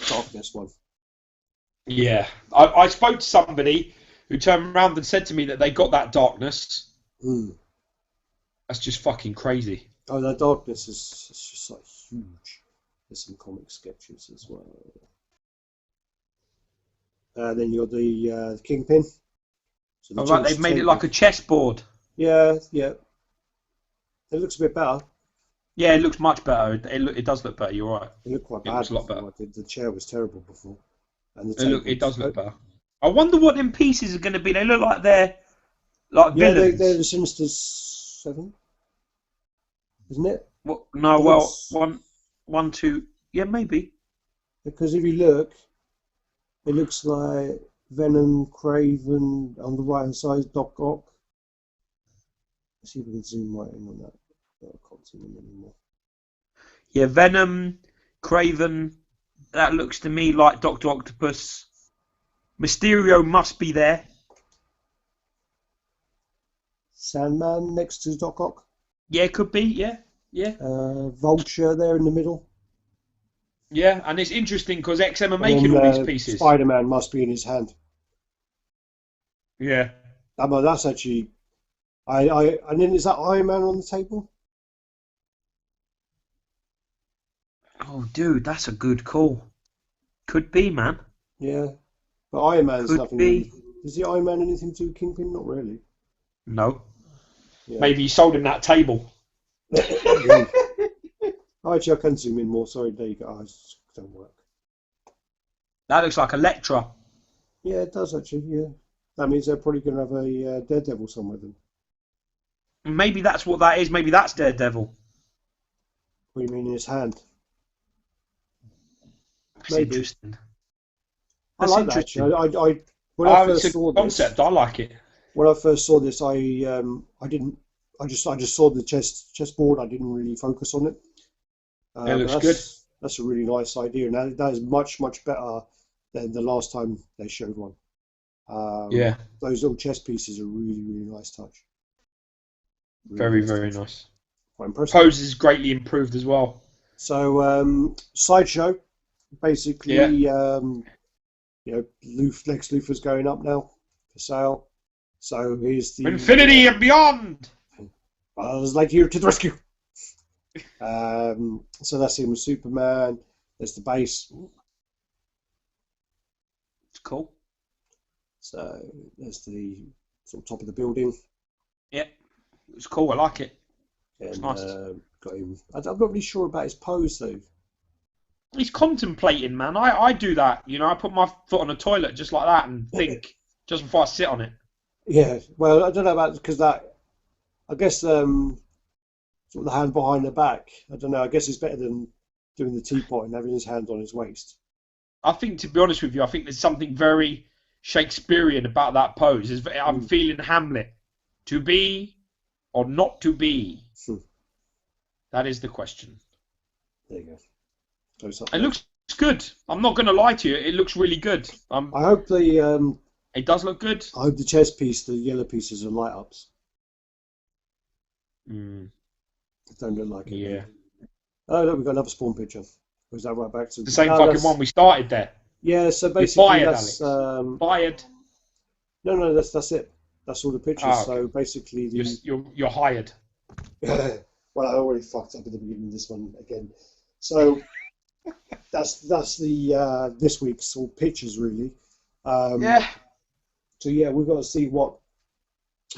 [SPEAKER 2] Darkness one.
[SPEAKER 1] Yeah, I spoke to somebody who turned around and said to me that they got that Darkness. That's just fucking crazy.
[SPEAKER 2] Oh, that Darkness is just like huge. There's some comic sketches as well. Then you got the Kingpin. So
[SPEAKER 1] They've made it like a chessboard.
[SPEAKER 2] Yeah. It looks a bit better.
[SPEAKER 1] Yeah, it looks much better. It does look better. You're right.
[SPEAKER 2] It looked quite bad.
[SPEAKER 1] It looks a lot better.
[SPEAKER 2] The chair was terrible before. And
[SPEAKER 1] It does look better. I wonder what them pieces are going to be. They look like they're like villains.
[SPEAKER 2] They're the Sinister 7, isn't it?
[SPEAKER 1] No, one, two. Yeah, maybe.
[SPEAKER 2] Because if you look, it looks like Venom, Craven on the right hand side, Doc Ock. Let's see if we can zoom right in on that. No, I can't zoom in anymore.
[SPEAKER 1] Yeah, Venom, Craven. That looks to me like Dr. Octopus. Mysterio must be there.
[SPEAKER 2] Sandman next to Doc Ock.
[SPEAKER 1] Yeah, could be. Yeah.
[SPEAKER 2] Vulture there in the middle.
[SPEAKER 1] Yeah, and it's interesting because XM are making all these pieces.
[SPEAKER 2] Spider-Man must be in his hand.
[SPEAKER 1] Yeah.
[SPEAKER 2] That's actually. And then is that Iron Man on the table?
[SPEAKER 1] Oh, dude, that's a good call. Could be, man.
[SPEAKER 2] Yeah, but Iron Man's
[SPEAKER 1] Could
[SPEAKER 2] nothing.
[SPEAKER 1] be.
[SPEAKER 2] Is the Iron Man anything to do with Kingpin? Not really.
[SPEAKER 1] No.
[SPEAKER 2] Yeah.
[SPEAKER 1] Maybe you sold him that table.
[SPEAKER 2] Oh, actually, I can zoom in more. Sorry, there you go. Oh, it don't work.
[SPEAKER 1] That looks like Electra.
[SPEAKER 2] Yeah, it does actually. Yeah, that means they're probably going to have a Daredevil somewhere then.
[SPEAKER 1] Maybe that's what that is. Maybe that's Daredevil.
[SPEAKER 2] What do you mean in his hand?
[SPEAKER 1] That's
[SPEAKER 2] Maybe.
[SPEAKER 1] interesting.
[SPEAKER 2] I
[SPEAKER 1] That's
[SPEAKER 2] like that
[SPEAKER 1] interesting.
[SPEAKER 2] actually. I when I
[SPEAKER 1] It's
[SPEAKER 2] first
[SPEAKER 1] a
[SPEAKER 2] saw
[SPEAKER 1] concept.
[SPEAKER 2] this,
[SPEAKER 1] I like it.
[SPEAKER 2] when I first saw this, I didn't. I just saw the chessboard. I didn't really focus on it.
[SPEAKER 1] It
[SPEAKER 2] But
[SPEAKER 1] looks good.
[SPEAKER 2] that's a really nice idea, and that is much better than the last time they showed one.
[SPEAKER 1] Yeah,
[SPEAKER 2] Those little chess pieces are really nice touch. Really
[SPEAKER 1] very,
[SPEAKER 2] nice
[SPEAKER 1] very
[SPEAKER 2] touch.
[SPEAKER 1] nice.
[SPEAKER 2] Quite impressive.
[SPEAKER 1] Pose is greatly improved as well.
[SPEAKER 2] So Sideshow, basically,
[SPEAKER 1] Yeah.
[SPEAKER 2] Lex Luthor's going up now for sale. So here's the
[SPEAKER 1] Infinity and beyond.
[SPEAKER 2] Buzz Lightyear to the rescue. So that's him with Superman. There's the base.
[SPEAKER 1] It's cool.
[SPEAKER 2] So there's the sort of top of the building.
[SPEAKER 1] Yeah, it's cool. I like it.
[SPEAKER 2] And
[SPEAKER 1] It's nice.
[SPEAKER 2] got him. I'm not really sure about his pose though.
[SPEAKER 1] He's contemplating, man. I do that. You know, I put my foot on a toilet just like that and think just before I sit on it.
[SPEAKER 2] Yeah. Well, I don't know about because that. I guess sort of the hand behind the back. I don't know. I guess it's better than doing the teapot and having his hand on his waist.
[SPEAKER 1] I think, to be honest with you, I think there's something very Shakespearean about that pose. I'm feeling Hamlet. To be or not to be? That is the question.
[SPEAKER 2] There you go. Close up
[SPEAKER 1] It
[SPEAKER 2] there.
[SPEAKER 1] looks good. I'm not going to lie to you. It looks really good.
[SPEAKER 2] I hope the
[SPEAKER 1] It does look good.
[SPEAKER 2] I hope the chess piece, the yellow pieces, are light ups.
[SPEAKER 1] Mm,
[SPEAKER 2] It don't look like it.
[SPEAKER 1] yeah.
[SPEAKER 2] Oh look, we've got another spawn picture. Was that right back to
[SPEAKER 1] The same
[SPEAKER 2] no,
[SPEAKER 1] fucking
[SPEAKER 2] that's-
[SPEAKER 1] one we started there.
[SPEAKER 2] Yeah, so
[SPEAKER 1] You're
[SPEAKER 2] basically
[SPEAKER 1] fired,
[SPEAKER 2] that's
[SPEAKER 1] Alex. Fired.
[SPEAKER 2] no, that's it. That's all the pictures.
[SPEAKER 1] Ah, okay.
[SPEAKER 2] So basically the
[SPEAKER 1] You're hired.
[SPEAKER 2] well, I already fucked up at the beginning of this one again. So that's the this week's all pictures really.
[SPEAKER 1] Yeah.
[SPEAKER 2] So yeah, we've got to see what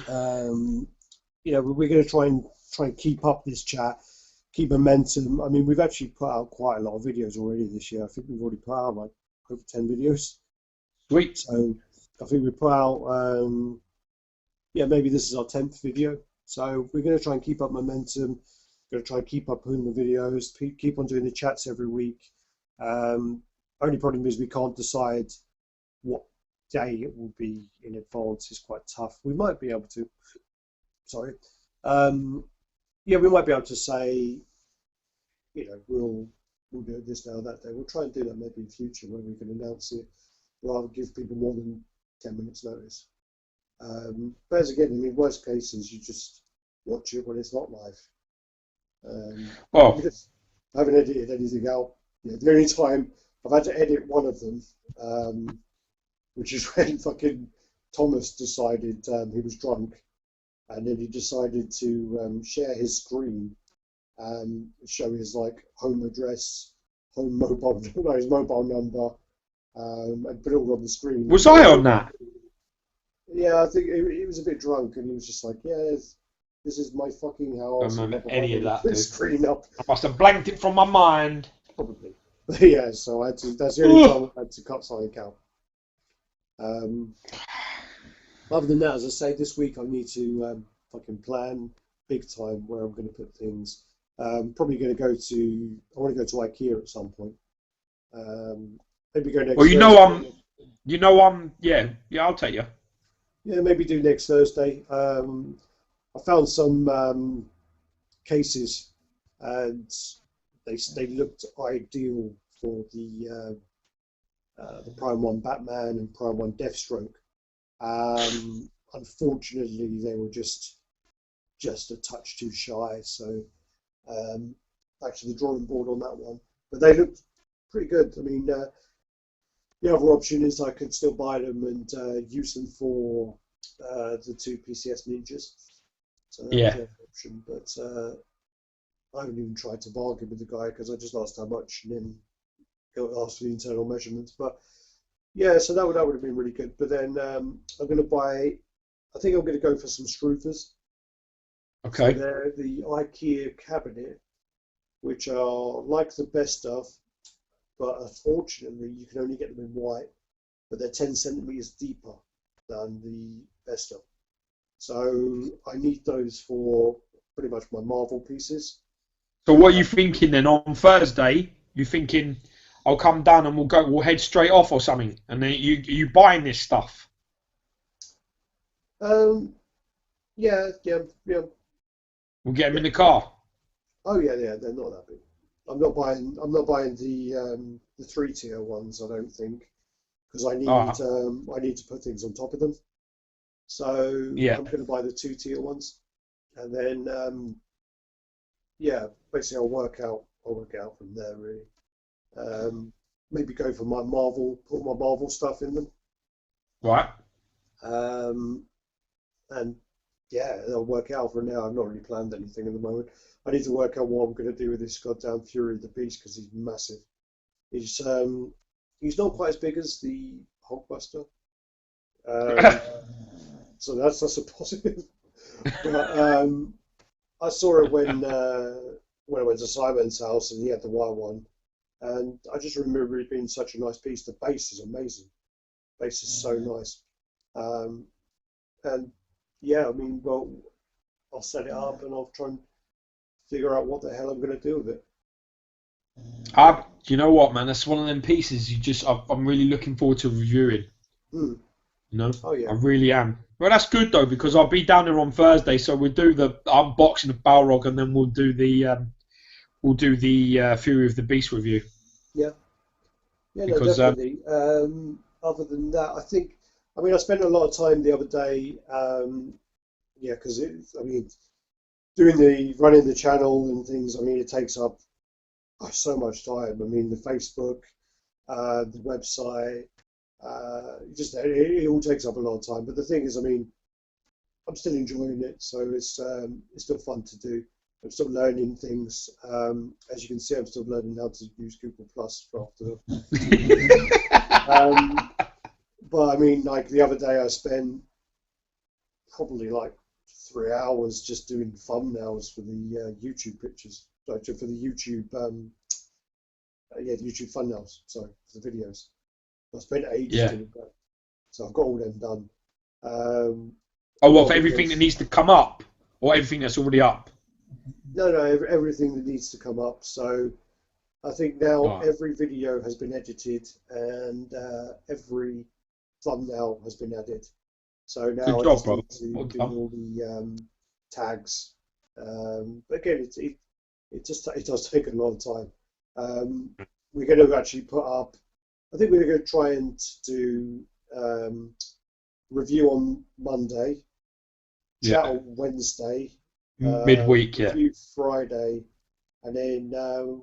[SPEAKER 2] we're going to try and keep up this chat, keep momentum. I mean, we've actually put out quite a lot of videos already this year. I think we've already put out like over 10 videos.
[SPEAKER 1] Sweet.
[SPEAKER 2] So I think we put out maybe this is our 10th video. So we're going to try and keep up momentum. Going to try and keep up putting the videos, keep on doing the chats every week. Only problem is we can't decide what day it will be in advance. It's quite tough. We might be able to. Sorry. We might be able to say, we'll do it this day or that day. We'll try and do that maybe in future when we can announce it, rather than give people more than 10 minutes notice. But as again, I mean, worst cases, you just watch it when it's not live.
[SPEAKER 1] Well,
[SPEAKER 2] I haven't edited anything out. The only time I've had to edit one of them, which is when fucking Thomas decided he was drunk, and then he decided to share his screen, show his home address, his mobile number, and put it all on the screen.
[SPEAKER 1] was I on that?
[SPEAKER 2] Yeah, I think he was a bit drunk, and he was just like, "Yeah, this is my fucking house."
[SPEAKER 1] I don't remember any of that,
[SPEAKER 2] Put
[SPEAKER 1] dude.
[SPEAKER 2] the screen up.
[SPEAKER 1] I must have blanked it from my mind.
[SPEAKER 2] Probably. Yeah, so that's the only time I had to cut something out. Other than that, as I say, this week I need to fucking plan big time where I'm going to put things. Probably going to I want to go to IKEA at some point. Maybe go next
[SPEAKER 1] Well,
[SPEAKER 2] Thursday.
[SPEAKER 1] Yeah, I'll take you.
[SPEAKER 2] Yeah, maybe do next Thursday. I found some cases, and they looked ideal for the Prime 1 Batman and Prime 1 Deathstroke. Unfortunately, they were just a touch too shy, so back to the drawing board on that one. But they looked pretty good. I mean, the other option is I could still buy them and use them for the 2 PCS Ninjas. So that was the other option, but I haven't even tried to bargain with the guy because I just asked how much and then asked for the internal measurements. But yeah, so that would have been really good. But then I'm going to buy. I think I'm going to go for some Strufers. So
[SPEAKER 1] Okay.
[SPEAKER 2] they're the IKEA cabinet, which are like the best of, but unfortunately you can only get them in white, but they're 10 centimeters deeper than the best of. So I need those for pretty much my Marvel pieces.
[SPEAKER 1] So what are you thinking then on Thursday? You thinking I'll come down and we'll head straight off or something, and then you buying this stuff?
[SPEAKER 2] Um, yeah, yeah, yeah,
[SPEAKER 1] We'll get them
[SPEAKER 2] yeah.
[SPEAKER 1] in the car.
[SPEAKER 2] Oh yeah, yeah, they're not that big. I'm not buying the 3 tier ones, I don't think, because
[SPEAKER 1] Ah,
[SPEAKER 2] I need to put things on top of them. So
[SPEAKER 1] yeah.
[SPEAKER 2] I'm going to buy the 2 tier ones, and then yeah, basically I'll work out from there really. Um, Maybe go for my Marvel, put my Marvel stuff in them,
[SPEAKER 1] Right.
[SPEAKER 2] um, and yeah, it'll work out for now. I've not really planned anything at the moment. I need to work out what I'm going to do with this goddamn Fury of the Beast because he's massive. He's um, he's not quite as big as the Hulkbuster, um, so that's a positive. But I saw it when I went to Simon's house and he had the white one, and I just remember it being such a nice piece. The base is amazing. Base is so nice, um, and yeah, I mean, well, I'll set it up and I'll try and figure out what the hell I'm going to do with it.
[SPEAKER 1] You know what, man? That's one of them pieces I'm really looking forward to reviewing.
[SPEAKER 2] Hmm.
[SPEAKER 1] You know,
[SPEAKER 2] Oh
[SPEAKER 1] I
[SPEAKER 2] yeah,
[SPEAKER 1] really am. Well, that's good though because I'll be down there on Thursday, so we'll do the unboxing of Balrog and then we'll do the Fury of the Beast review
[SPEAKER 2] yeah, yeah, no,
[SPEAKER 1] because
[SPEAKER 2] definitely. Other than that, I mean, I spent a lot of time the other day, yeah, because I mean, running the channel and things. I mean, it takes up so much time. I mean, the Facebook, the website, it all takes up a lot of time. But the thing is, I mean, I'm still enjoying it, so it's still fun to do. I'm still learning things. As you can see, I'm still learning how to use Google Plus for after years. Um, but I mean, like the other day, I spent probably like 3 hours just doing thumbnails for the YouTube pictures, like for the YouTube, yeah, the YouTube thumbnails. Sorry, for the videos. I spent ages
[SPEAKER 1] yeah.
[SPEAKER 2] doing that, so I've got all them done. Um,
[SPEAKER 1] Oh,
[SPEAKER 2] a
[SPEAKER 1] well,
[SPEAKER 2] lot
[SPEAKER 1] for
[SPEAKER 2] of
[SPEAKER 1] everything that
[SPEAKER 2] videos.
[SPEAKER 1] needs to come up or everything that's already up.
[SPEAKER 2] No, no, everything that needs to come up. So I think now
[SPEAKER 1] Right.
[SPEAKER 2] every video has been edited and every thumbnail has been added. So
[SPEAKER 1] Good
[SPEAKER 2] now I
[SPEAKER 1] job,
[SPEAKER 2] just
[SPEAKER 1] bro.
[SPEAKER 2] need to
[SPEAKER 1] Well
[SPEAKER 2] do
[SPEAKER 1] done.
[SPEAKER 2] all the tags. But again, it does take a lot of time. Um, we're going to actually put up. I think we're going to try and do um, review on Monday, chat
[SPEAKER 1] Yeah.
[SPEAKER 2] on Wednesday,
[SPEAKER 1] Midweek, yeah.
[SPEAKER 2] review Friday, and then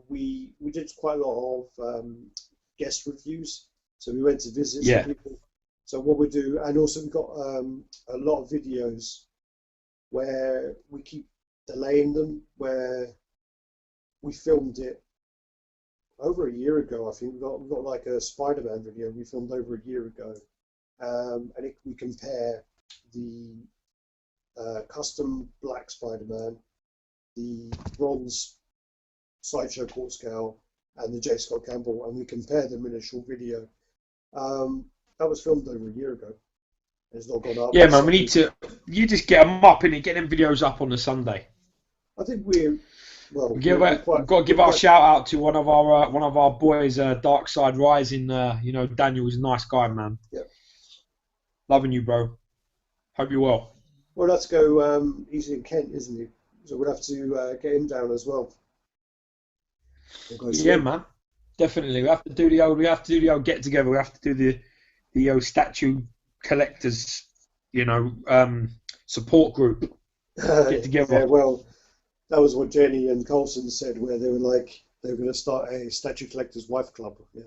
[SPEAKER 2] we did quite a lot of guest reviews. So we went to visit some
[SPEAKER 1] Yeah.
[SPEAKER 2] people. So what we do, and also we've got a lot of videos where we keep delaying them, where we filmed it over a year ago. I think we got like a Spider-Man video we filmed over a year ago, and we compare the custom black Spider-Man, the bronze Sideshow Court Scale, and the J. Scott Campbell, and we compare them in a short video. Um, that was filmed over a year ago. It's not gone up.
[SPEAKER 1] Yeah, man,
[SPEAKER 2] So
[SPEAKER 1] we need to. You just get them up and get them videos up on the Sunday.
[SPEAKER 2] I think we're well,
[SPEAKER 1] We've got to
[SPEAKER 2] we're
[SPEAKER 1] give our
[SPEAKER 2] quite.
[SPEAKER 1] shout out to one of our boys, Dark Side Rising. You know, Daniel is a nice guy, man.
[SPEAKER 2] Yeah.
[SPEAKER 1] Loving you, bro. Hope you're well.
[SPEAKER 2] Well, let's go. He's in Kent, isn't he? So we'll have to get him down as well. We'll go see
[SPEAKER 1] Yeah,
[SPEAKER 2] him.
[SPEAKER 1] man. Definitely. We have to do the old get together. We have to do the old statue collectors, you know, support group. Get
[SPEAKER 2] Yeah,
[SPEAKER 1] together.
[SPEAKER 2] well, that was what Jenny and Colson said, where they were like they were going to start a statue collectors wife club.
[SPEAKER 1] Yeah.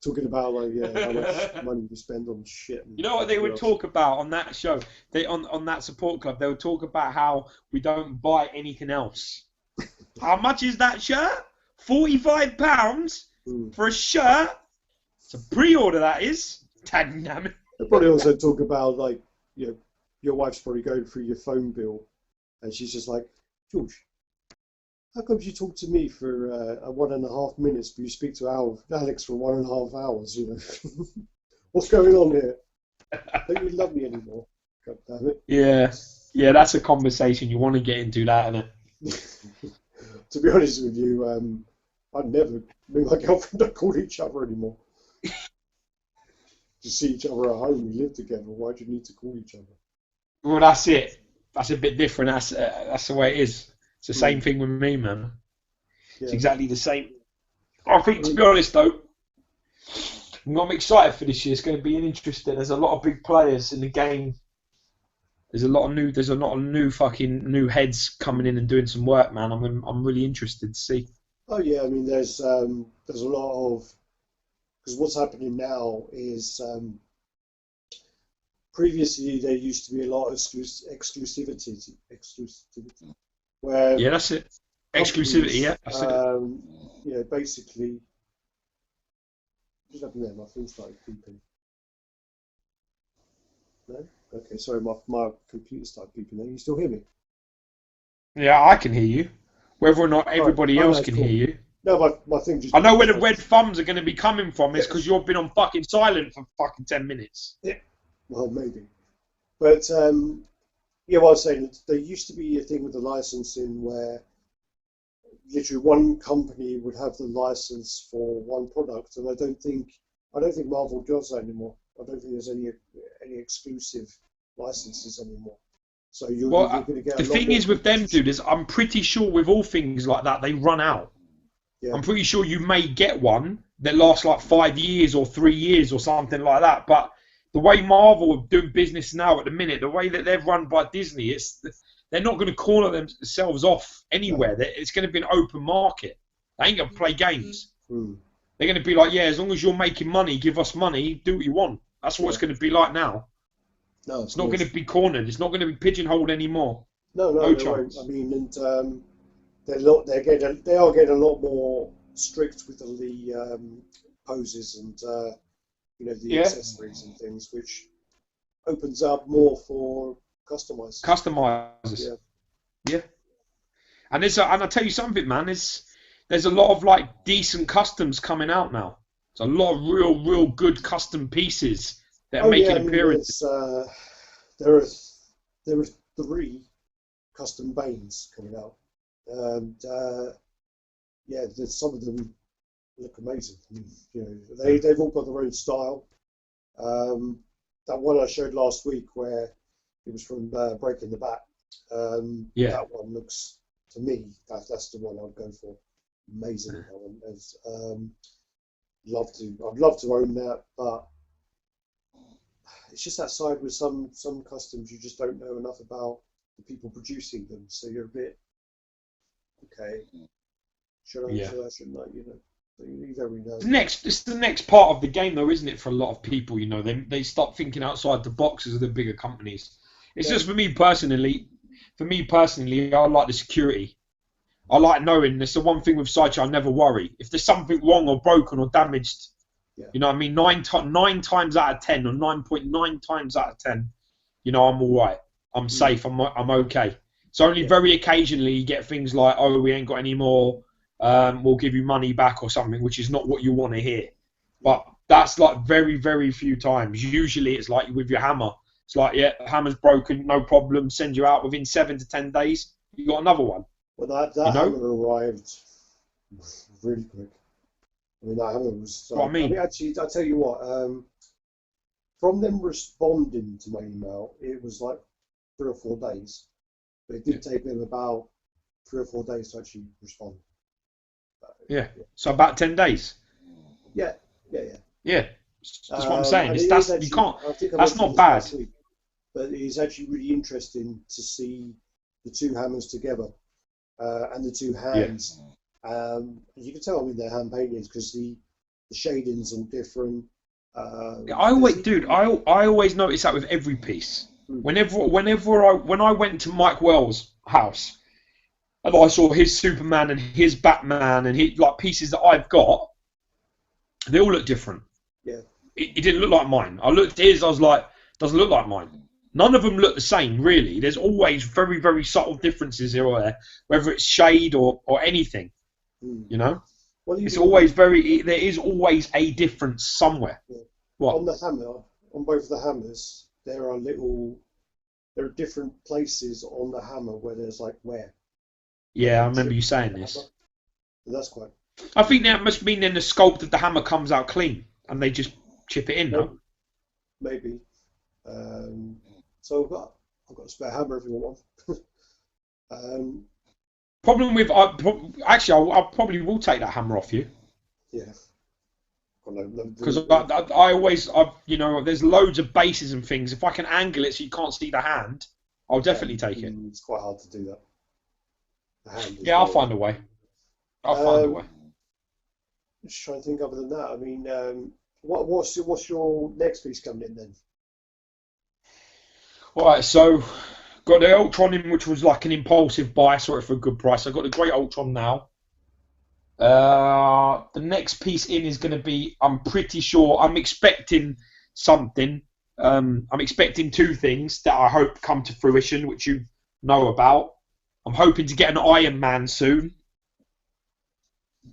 [SPEAKER 2] Talking about like how much money we spend on shit and
[SPEAKER 1] You know what they
[SPEAKER 2] everything
[SPEAKER 1] would
[SPEAKER 2] else.
[SPEAKER 1] talk about on that show? They on that support club. They would talk about how we don't buy anything else. How much is that shirt? £45
[SPEAKER 2] Hmm.
[SPEAKER 1] for a shirt. It's a pre-order, that is. Dynamic.
[SPEAKER 2] They'll probably also talk about like you know your wife's probably going through your phone bill, and she's just like, George, how come you talk to me for 1.5 minutes, but you speak to Alex for 1.5 hours? You know, what's going on here? Don't you love me anymore? God damn it.
[SPEAKER 1] Yeah, that's a conversation you want to get into, that, isn't it?
[SPEAKER 2] To be honest with you, me and my girlfriend don't call each other anymore. To see each other at home, we live together. Why do you need to call each other?
[SPEAKER 1] Well, that's it. That's a bit different. That's the way it is. It's the same thing with me, man.
[SPEAKER 2] Yeah.
[SPEAKER 1] It's exactly the same. I think, to be honest, though, I'm excited for this year. It's going to be interesting. There's a lot of big players in the game. There's a lot of new heads coming in and doing some work, man. I'm really interested to see.
[SPEAKER 2] Oh yeah, I mean, there's a lot of, because what's happening now is previously there used to be a lot of exclusivity, where
[SPEAKER 1] Yeah, that's it. Exclusivity, yeah. That's it.
[SPEAKER 2] Basically, just happened there. My phone started beeping. No, okay, sorry, my computer started beeping. There, you still hear me?
[SPEAKER 1] Yeah, I can hear you. Whether or not everybody else can hear you.
[SPEAKER 2] No, my thing just.
[SPEAKER 1] I know where the red thumbs are going to be coming from. It's because you've been on fucking silent for fucking 10 minutes.
[SPEAKER 2] Yeah, well, maybe. But, what I was saying, there used to be a thing with the licensing where literally one company would have the license for one product, and I don't think Marvel does that anymore. I don't think there's any exclusive licenses anymore. So you're going to get.
[SPEAKER 1] The thing is with them, dude, is I'm pretty sure with all things like that they run out. Yeah. I'm pretty sure you may get one that lasts like 5 years or 3 years or something like that. But the way Marvel are doing business now at the minute, the way that they're run by Disney, they're not going to corner themselves off anywhere. No. It's going to be an open market. They ain't going to play games. They're going to be like, yeah, as long as you're making money, give us money, do what you want. That's what it's going to be like now. No, it's not going to be cornered. It's not going to be pigeonholed anymore.
[SPEAKER 2] No chance. I mean, and they are getting a lot more strict with the poses and the accessories and things, which opens up more for customizers.
[SPEAKER 1] Yeah. And I'll tell you something, man. There's a lot of like decent customs coming out now. There's a lot of real good custom pieces that are making appearances.
[SPEAKER 2] There are 3 custom Banes coming out, and some of them look amazing. I mean, they've all got their own style. That one I showed last week, where it was from Breaking the Bat. That one looks, to me, that's the one I'd go for. Amazing, that one. I'd love to own that, but it's just that side with some customs you just don't know enough about the people producing them, so you're a bit okay. Should I? Shouldn't I? You don't really know.
[SPEAKER 1] It's the next part of the game, though, isn't it? For a lot of people, they start thinking outside the boxes of the bigger companies. It's just for me personally. I like the security. I like knowing. That's the one thing with Sideshow. I never worry if there's something wrong or broken or damaged. Yeah. You know what I mean? 9 times out of 10, or 9.9 times out of 10, I'm all right. I'm safe. I'm okay. So only very occasionally you get things like, oh, we ain't got any more. We'll give you money back or something, which is not what you want to hear. But that's like very, very few times. Usually it's like with your hammer. It's like, yeah, the hammer's broken, no problem. Send you out within 7 to 10 days. You got another one.
[SPEAKER 2] Well, that hammer arrived really quick. I mean, that hammer was.
[SPEAKER 1] What I mean,
[SPEAKER 2] actually, I'll tell you what. From them responding to my email, it was like 3 or 4 days. But it did take them about 3 or 4 days to actually respond.
[SPEAKER 1] So about 10 days.
[SPEAKER 2] Yeah.
[SPEAKER 1] That's what I'm saying. You can't. That's not bad.
[SPEAKER 2] But it's actually really interesting to see the 2 hammers together and the 2 hands. You can tell, they're hand painted because the shading's all different.
[SPEAKER 1] I always notice that with every piece. When I went to Mike Wells' house and I saw his Superman and his Batman and his like pieces that I've got, they all look different.
[SPEAKER 2] Yeah.
[SPEAKER 1] It didn't look like mine. I looked at his, I was like, doesn't look like mine. None of them look the same, really. There's always very, very subtle differences here or there, whether it's shade or anything. You know,
[SPEAKER 2] Well,
[SPEAKER 1] it's always very. There is always a difference somewhere.
[SPEAKER 2] Yeah.
[SPEAKER 1] What?
[SPEAKER 2] On the hammer, on both the hammers, there are different places on the hammer where there's like wear.
[SPEAKER 1] Yeah, I remember you saying this.
[SPEAKER 2] That's quite.
[SPEAKER 1] I think that must mean then the sculpt of the hammer comes out clean, and they just chip it in, no?
[SPEAKER 2] Maybe. So I've got a spare hammer if you want one.
[SPEAKER 1] Problem with actually, I probably will take that hammer off you.
[SPEAKER 2] Yeah.
[SPEAKER 1] Because I always, you know, there's loads of bases and things. If I can angle it so you can't see the hand, I'll definitely take it.
[SPEAKER 2] It's quite hard to do that.
[SPEAKER 1] Yeah, I'll find a way. I'll find a way.
[SPEAKER 2] Just trying to think other than that. I mean, what's your next piece coming in then?
[SPEAKER 1] All right, so got the Ultron in, which was like an impulsive buy. Saw it for a good price. I got the Great Ultron now. The next piece in is going to be, I'm pretty sure, I'm expecting something. I'm expecting two things that I hope come to fruition, which you know about. I'm hoping to get an Iron Man soon.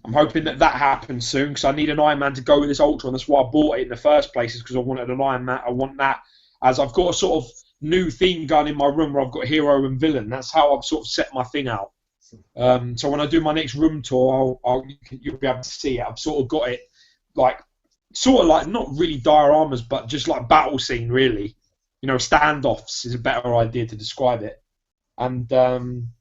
[SPEAKER 1] I'm hoping that happens soon because I need an Iron Man to go with this Ultron. That's why I bought it in the first place, is because I wanted an Iron Man. I want that, as I've got a sort of new theme going in my room where I've got hero and villain. That's how I've sort of set my thing out. So when I do my next room tour, you'll be able to see it. I've sort of got it like not really dioramas, but just like battle scene, really. You know, standoffs is a better idea to describe it. And I'm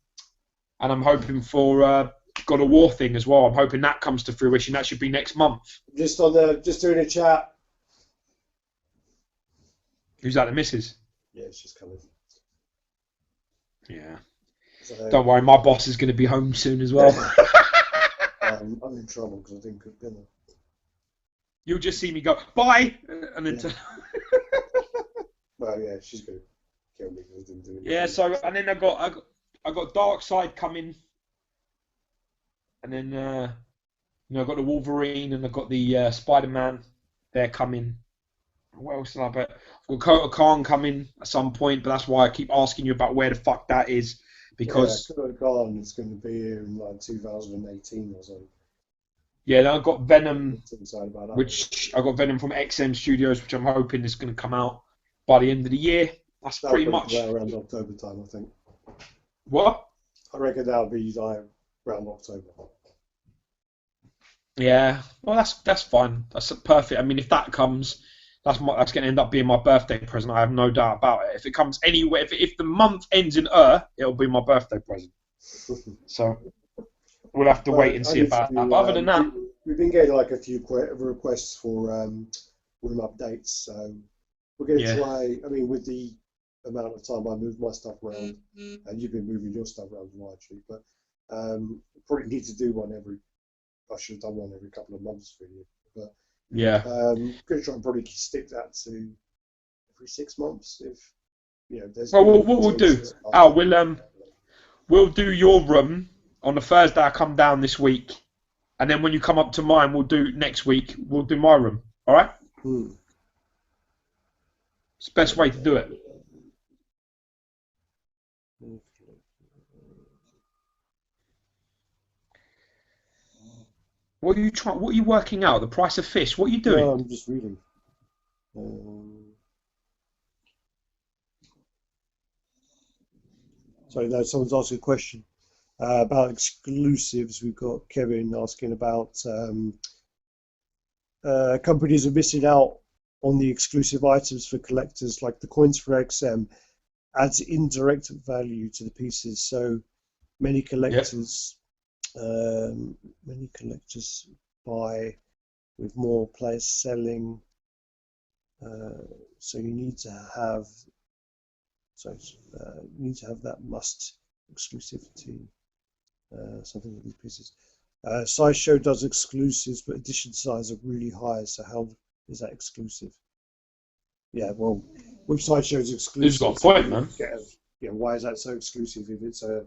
[SPEAKER 1] hoping for God of War thing as well. I'm hoping that comes to fruition. That should be next month.
[SPEAKER 2] Just doing a chat.
[SPEAKER 1] Who's that? The missus?
[SPEAKER 2] Yeah, it's just coming.
[SPEAKER 1] Yeah. So, don't worry, my boss is going to be home soon as well.
[SPEAKER 2] I'm in trouble because I didn't cook dinner.
[SPEAKER 1] You'll just see me go, bye! And then...
[SPEAKER 2] Yeah. Well, yeah, she's going to kill me because I didn't do anything.
[SPEAKER 1] Yeah, so, and then I got Dark Side coming. And then, you know, I got the Wolverine and I got the Spider-Man. They're coming. What else did I bet? I've got Kota Khan coming at some point, but that's why I keep asking you about where the fuck that is. Because
[SPEAKER 2] Kota Khan is going to be here in like 2018 or something.
[SPEAKER 1] Yeah, then I got Venom,
[SPEAKER 2] about
[SPEAKER 1] which I got Venom from XM Studios, which I'm hoping is going to come out by the end of the year. That's pretty much
[SPEAKER 2] around October time, I think.
[SPEAKER 1] What?
[SPEAKER 2] I reckon that'll be like around October.
[SPEAKER 1] Yeah, well, that's fine. That's perfect. I mean, if that comes, that's going to end up being my birthday present. I have no doubt about it. If it comes anywhere, if the month ends in it'll be my birthday present. So we'll have to wait and see about that. But other than that,
[SPEAKER 2] we've been getting like a few requests for room updates. So we're going to try. I mean, with the amount of time I moved my stuff around, and you've been moving your stuff around largely, but probably need to do one every. I should have done one every couple of months for you, but
[SPEAKER 1] yeah,
[SPEAKER 2] going to try and probably stick that to every 6 months if you know. There's
[SPEAKER 1] well, what we'll do, we'll do your room on the Thursday I come down this week, and then when you come up to mine, we'll do next week. We'll do my room. All right? It's the best way to do it. What are you trying? What are you working out? The price of fish? What are you doing?
[SPEAKER 2] No, I'm just reading. Sorry, no, someone's asking a question about exclusives. We've got Kevin asking about companies are missing out on the exclusive items for collectors, like the coins for XM adds indirect value to the pieces. So many collectors. Many collectors buy with more players selling, so you need to have that must exclusivity, something with these pieces. Sideshow does exclusives, but edition size are really high, so how is that exclusive? Yeah, well, with Sideshow's exclusive,
[SPEAKER 1] Who's got a point, man?
[SPEAKER 2] Yeah, why is that so exclusive if it's a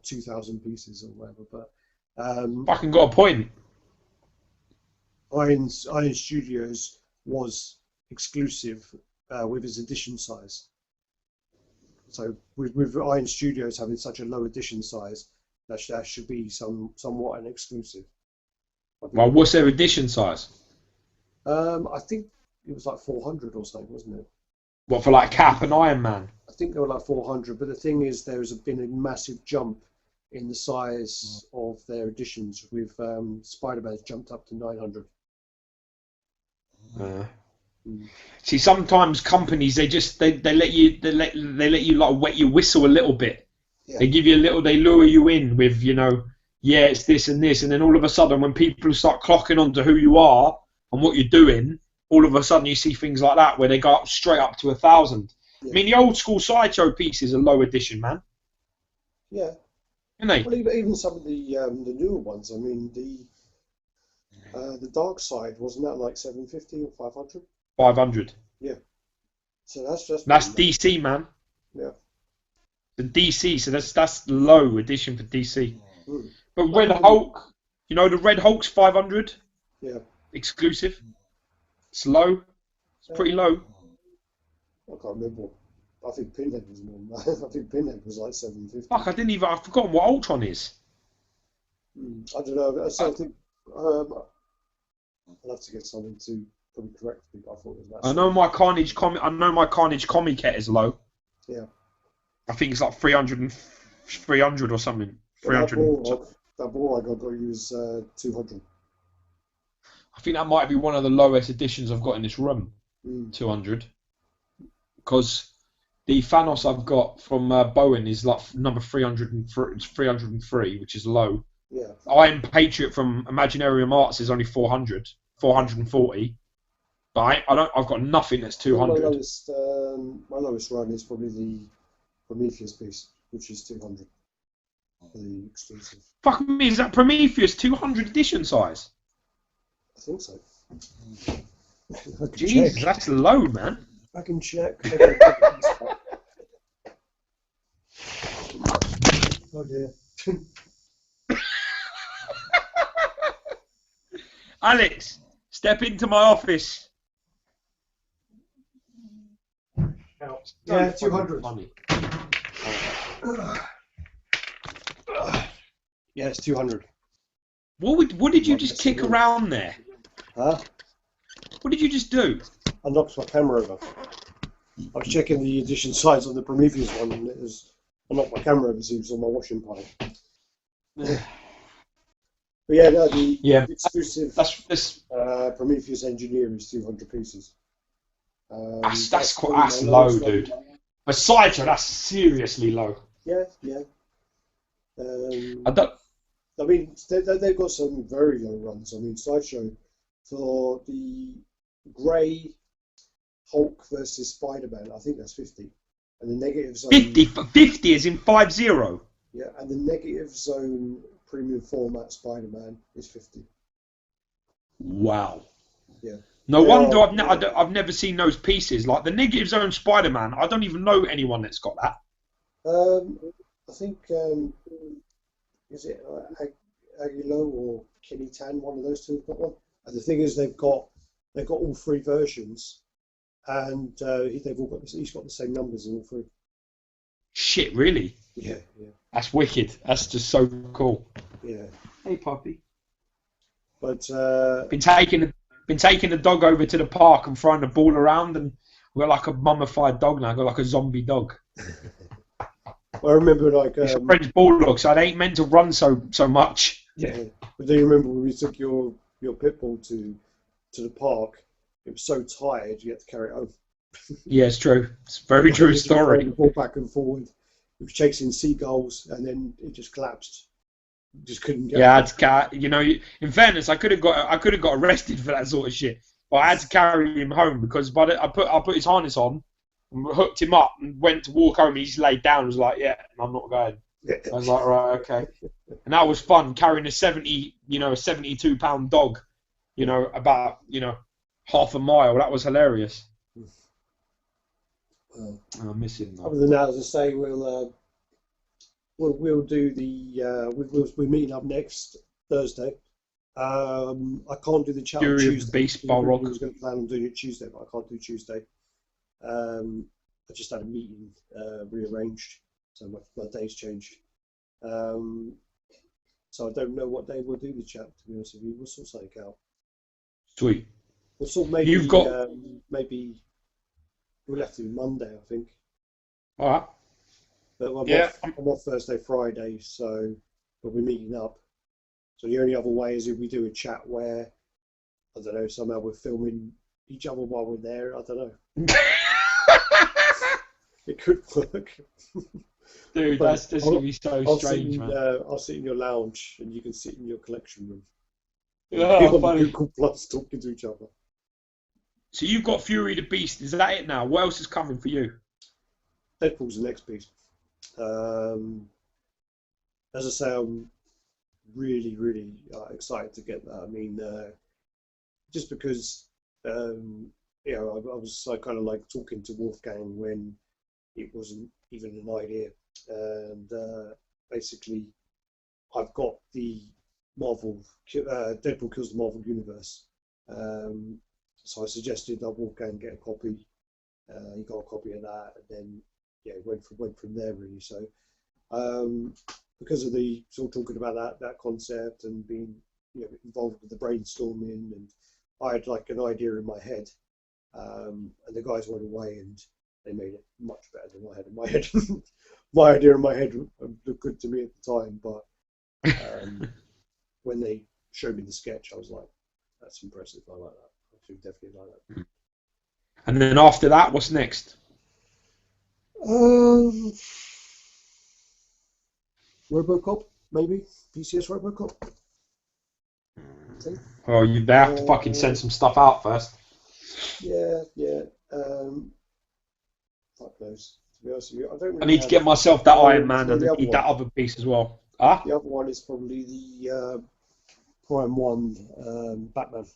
[SPEAKER 2] 2,000 pieces or whatever? But
[SPEAKER 1] Fucking got a point.
[SPEAKER 2] Iron Studios was exclusive with its edition size. So with Iron Studios having such a low edition size, that should be somewhat an exclusive.
[SPEAKER 1] Well, what's their edition size?
[SPEAKER 2] I think it was like 400 or something, wasn't it?
[SPEAKER 1] What, for like Cap and Iron Man?
[SPEAKER 2] I think they were like 400, but the thing is, there's been a massive jump in the size of their editions. With Spider-Man's jumped up to 900.
[SPEAKER 1] See, sometimes companies they let you like wet your whistle a little bit.
[SPEAKER 2] Yeah.
[SPEAKER 1] They give you a little, they lure you in with yeah, it's this and this, and then all of a sudden when people start clocking onto who you are and what you're doing, all of a sudden you see things like that where they go up straight up to 1,000. Yeah. I mean, the old school Sideshow pieces are low edition, man.
[SPEAKER 2] Yeah.
[SPEAKER 1] Isn't they?
[SPEAKER 2] Well, even some of the newer ones. I mean, the Dark Side, wasn't that like 750 or 500?
[SPEAKER 1] 500.
[SPEAKER 2] Yeah. So that's
[SPEAKER 1] DC, man.
[SPEAKER 2] Yeah.
[SPEAKER 1] The DC, so that's low edition for DC. But Red Hulk, the Red Hulk's 500.
[SPEAKER 2] Yeah.
[SPEAKER 1] Exclusive. It's low. It's pretty low.
[SPEAKER 2] I can't remember. I think Pinhead was more than that. I think Pinhead was like 750.
[SPEAKER 1] Fuck, I've forgotten what Ultron is.
[SPEAKER 2] I don't know. I think I'll have to get something to probably correct me. I thought it was about
[SPEAKER 1] I know my Carnage comic cat is low.
[SPEAKER 2] Yeah.
[SPEAKER 1] I think it's like 300 or something. 300.
[SPEAKER 2] That ball I got you was 200.
[SPEAKER 1] I think that might be one of the lowest editions I've got in this room. 200. Because the Thanos I've got from Bowen is like number 303, which is low.
[SPEAKER 2] Yeah.
[SPEAKER 1] Iron Patriot from Imaginarium Arts is only 440. But I've got nothing that's 200.
[SPEAKER 2] My lowest run is probably the Prometheus piece, which is 200. The exclusive.
[SPEAKER 1] Fuck me, is that Prometheus 200 edition size?
[SPEAKER 2] I think so.
[SPEAKER 1] Jesus, that's low, man.
[SPEAKER 2] I can check. Oh dear.
[SPEAKER 1] Alex, step into my office.
[SPEAKER 2] Yeah, 200.
[SPEAKER 1] Money.
[SPEAKER 2] Yeah, it's 200.
[SPEAKER 1] What did you just kick around there?
[SPEAKER 2] Huh?
[SPEAKER 1] What did you just do?
[SPEAKER 2] I knocked my camera over. I was checking the edition size on the Prometheus one, and I knocked my camera over, so it was on my washing pile. But yeah, no, the exclusive Prometheus Engineer is 200 pieces.
[SPEAKER 1] That's low, dude. But Sideshow, that's seriously low.
[SPEAKER 2] Yeah. I mean, they've got some very low runs. I mean, Sideshow for the Grey Hulk versus Spider-Man, I think that's 50. And the negative zone...
[SPEAKER 1] 50 is in 50?
[SPEAKER 2] Yeah, and the negative zone premium format Spider-Man is 50.
[SPEAKER 1] Wow.
[SPEAKER 2] Yeah.
[SPEAKER 1] No wonder I've never seen those pieces. Like the negative zone Spider-Man, I don't even know anyone that's got that.
[SPEAKER 2] I think, is it Aguilo or Kenny Tan, one of those two have got one. And the thing is, they've got all three versions, and he's got the same numbers in all three.
[SPEAKER 1] Shit, really?
[SPEAKER 2] Yeah.
[SPEAKER 1] That's wicked. That's just so cool.
[SPEAKER 2] Yeah.
[SPEAKER 1] Hey, puppy.
[SPEAKER 2] But
[SPEAKER 1] been taking the dog over to the park and throwing the ball around, and we've got like a mummified dog now. I've got like a zombie dog.
[SPEAKER 2] I remember like
[SPEAKER 1] it's a French bulldog, so it ain't meant to run so much.
[SPEAKER 2] Yeah. But do you remember when we took your pit bull to the park? It was so tired you had to carry it home.
[SPEAKER 1] Yeah, it's true. It's a very true story.
[SPEAKER 2] Ball back and forward. It was chasing seagulls, and then it just collapsed. Just couldn't get.
[SPEAKER 1] Yeah, in fairness, I could have got arrested for that sort of shit. But I had to carry him home because I put his harness on, and hooked him up, and went to walk home. He just laid down and was like, "Yeah, I'm not going." I was like, "Right, okay." And that was fun carrying a 72-pound dog, about half a mile. That was hilarious. I miss him.
[SPEAKER 2] Other than that, as I say, we'll do the we're meeting up next Thursday. I can't do the chat on Tuesday.
[SPEAKER 1] Beast, Balrog.
[SPEAKER 2] I was going to plan on doing it Tuesday, but I can't do Tuesday. I just had a meeting rearranged, so my day's changed. So I don't know what day we'll do the chat. To be honest with you, we'll sort something out.
[SPEAKER 1] Sweet.
[SPEAKER 2] We'll sort maybe
[SPEAKER 1] You've got
[SPEAKER 2] maybe we'll have to do Monday, I think.
[SPEAKER 1] all right.
[SPEAKER 2] But
[SPEAKER 1] Yeah.
[SPEAKER 2] I'm off Thursday, Friday, so we'll be meeting up. So the only other way is if we do a chat where, I don't know, somehow we're filming each other while we're there. I don't know. It could work.
[SPEAKER 1] Dude,
[SPEAKER 2] But
[SPEAKER 1] that's gonna be so strange, man.
[SPEAKER 2] I'll sit in your lounge and you can sit in your collection room.
[SPEAKER 1] Oh,
[SPEAKER 2] Be on
[SPEAKER 1] funny.
[SPEAKER 2] Google Plus talking to each other.
[SPEAKER 1] So you've got Fury the Beast. Is that it now? What else is coming for you?
[SPEAKER 2] Deadpool's the next piece. As I say, I'm really, really excited to get that. I mean, just because, you know, I was kind of like talking to Wolfgang when it wasn't even an idea. And basically, I've got the Marvel, Deadpool Kills the Marvel Universe. So I suggested that Wolfgang get a copy. He got a copy of that, and then yeah, went from there really. So because of the sort of talking about that concept and being involved with the brainstorming, and I had like an idea in my head, and the guys went away and they made it much better than I had in my head. My idea in my head looked good to me at the time, but when they showed me the sketch, I was like, "That's impressive. I like that. I should definitely like that."
[SPEAKER 1] And then after that, what's next?
[SPEAKER 2] RoboCop, maybe PCS RoboCop.
[SPEAKER 1] Oh, they have to fucking send some stuff out first.
[SPEAKER 2] Yeah. Fuck knows. To be honest with you, I don't really
[SPEAKER 1] I need to get myself that Iron Man and I need that other piece as well. Ah?
[SPEAKER 2] The other one is probably the Prime 1 Batman.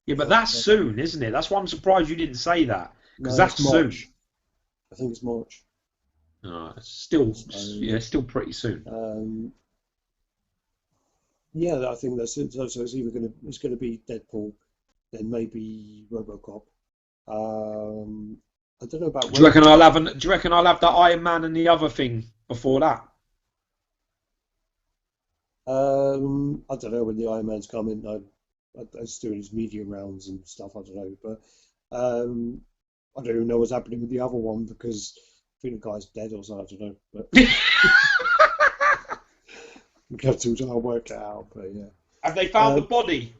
[SPEAKER 1] Yeah, but that's soon, isn't it? That's why I'm surprised you didn't say that. Because
[SPEAKER 2] No,
[SPEAKER 1] that's
[SPEAKER 2] it's March.
[SPEAKER 1] soon.
[SPEAKER 2] I think it's March.
[SPEAKER 1] No, it's still pretty soon.
[SPEAKER 2] Yeah, I think that's it. So it's either gonna be Deadpool, then maybe RoboCop. I don't know about.
[SPEAKER 1] Do you reckon I'll have that Iron Man and the other thing before that?
[SPEAKER 2] I don't know when the Iron Man's coming. I was doing his media rounds and stuff. I don't know, but I don't even know what's happening with the other one because I think the guy's dead or something. I don't know, but we have to try and work it out. But yeah,
[SPEAKER 1] Have they found the body?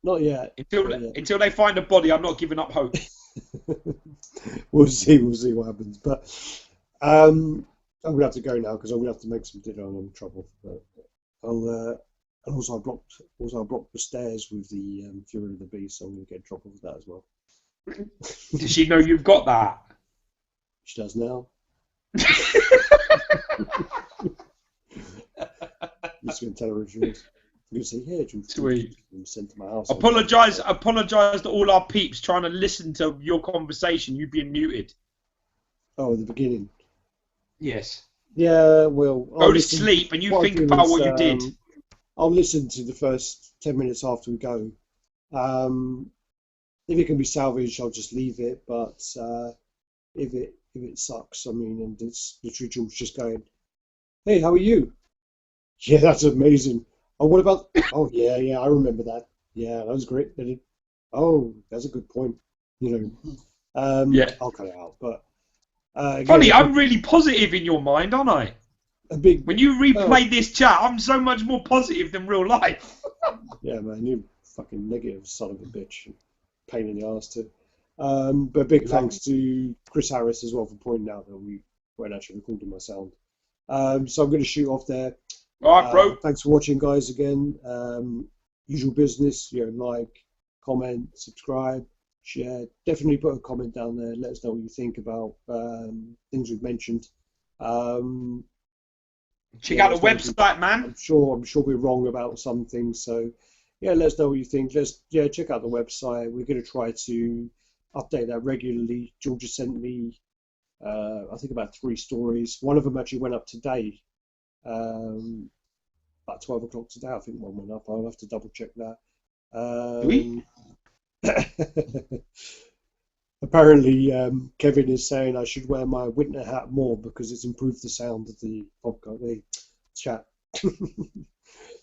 [SPEAKER 2] Not yet.
[SPEAKER 1] Until they find the body, I'm not giving up hope.
[SPEAKER 2] We'll see what happens. But I'm gonna have to go now because I'm gonna have to make some dinner. I'm in trouble. But and also I blocked the stairs with the Fury of the Beast, so I'm gonna get in trouble with that as well.
[SPEAKER 1] Does she know you've got that?
[SPEAKER 2] She does now. I'm just gonna tell her if she is. I'm gonna say, "Here,
[SPEAKER 1] Sweet.
[SPEAKER 2] Sent to my house."
[SPEAKER 1] Apologise to all our peeps trying to listen to your conversation. You being muted.
[SPEAKER 2] Oh, at the beginning.
[SPEAKER 1] Yes.
[SPEAKER 2] Yeah, well.
[SPEAKER 1] Go to sleep and you think about what you did.
[SPEAKER 2] I'll listen to the first 10 minutes after we go. If it can be salvaged, I'll just leave it. But if it sucks, I mean, and it's literally George just going, "Hey, how are you?" Yeah, that's amazing. Oh, what about? Oh, yeah, I remember that. Yeah, that was great. Oh, that's a good point.
[SPEAKER 1] Yeah.
[SPEAKER 2] I'll cut it out. But
[SPEAKER 1] funny, I'm really positive in your mind, aren't I? When you replay this chat, I'm so much more positive than real life.
[SPEAKER 2] Yeah, man, you fucking negative son of a bitch. Pain in the ass too. But big thanks to Chris Harris as well for pointing out that we weren't actually recording my sound. So I'm going to shoot off there.
[SPEAKER 1] All right, bro.
[SPEAKER 2] Thanks for watching, guys. Again, usual business. Like, comment, subscribe, share. Definitely put a comment down there. Let us know what you think about things we've mentioned.
[SPEAKER 1] Check out the website, man.
[SPEAKER 2] I'm sure we're wrong about some things. So yeah, let us know what you think. Check out the website. We're going to try to update that regularly. George has sent me, I think about 3 stories. One of them actually went up today. About 12 o'clock today, I think one went up. I'll have to double check that. Apparently, Kevin is saying I should wear my winter hat more because it's improved the sound of the podcast, the chat.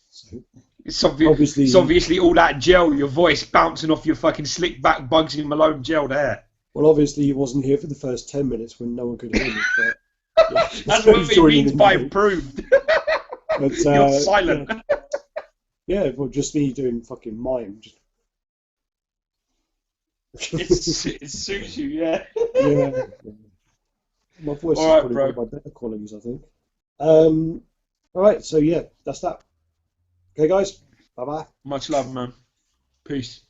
[SPEAKER 2] So,
[SPEAKER 1] It's
[SPEAKER 2] obviously
[SPEAKER 1] all that gel, your voice bouncing off your fucking slick back Bugsy Malone gel there.
[SPEAKER 2] Well, obviously he wasn't here for the first 10 minutes when no one could hear me. But, yeah,
[SPEAKER 1] That's what he means by improved.
[SPEAKER 2] But,
[SPEAKER 1] You're silent.
[SPEAKER 2] Yeah, well, just me doing fucking mime.
[SPEAKER 1] It suits you, yeah.
[SPEAKER 2] Yeah. My voice
[SPEAKER 1] All right,
[SPEAKER 2] is probably one of my better qualities, I think. All right, so yeah, that's that. Okay, guys. Bye-bye.
[SPEAKER 1] Much love, man. Peace.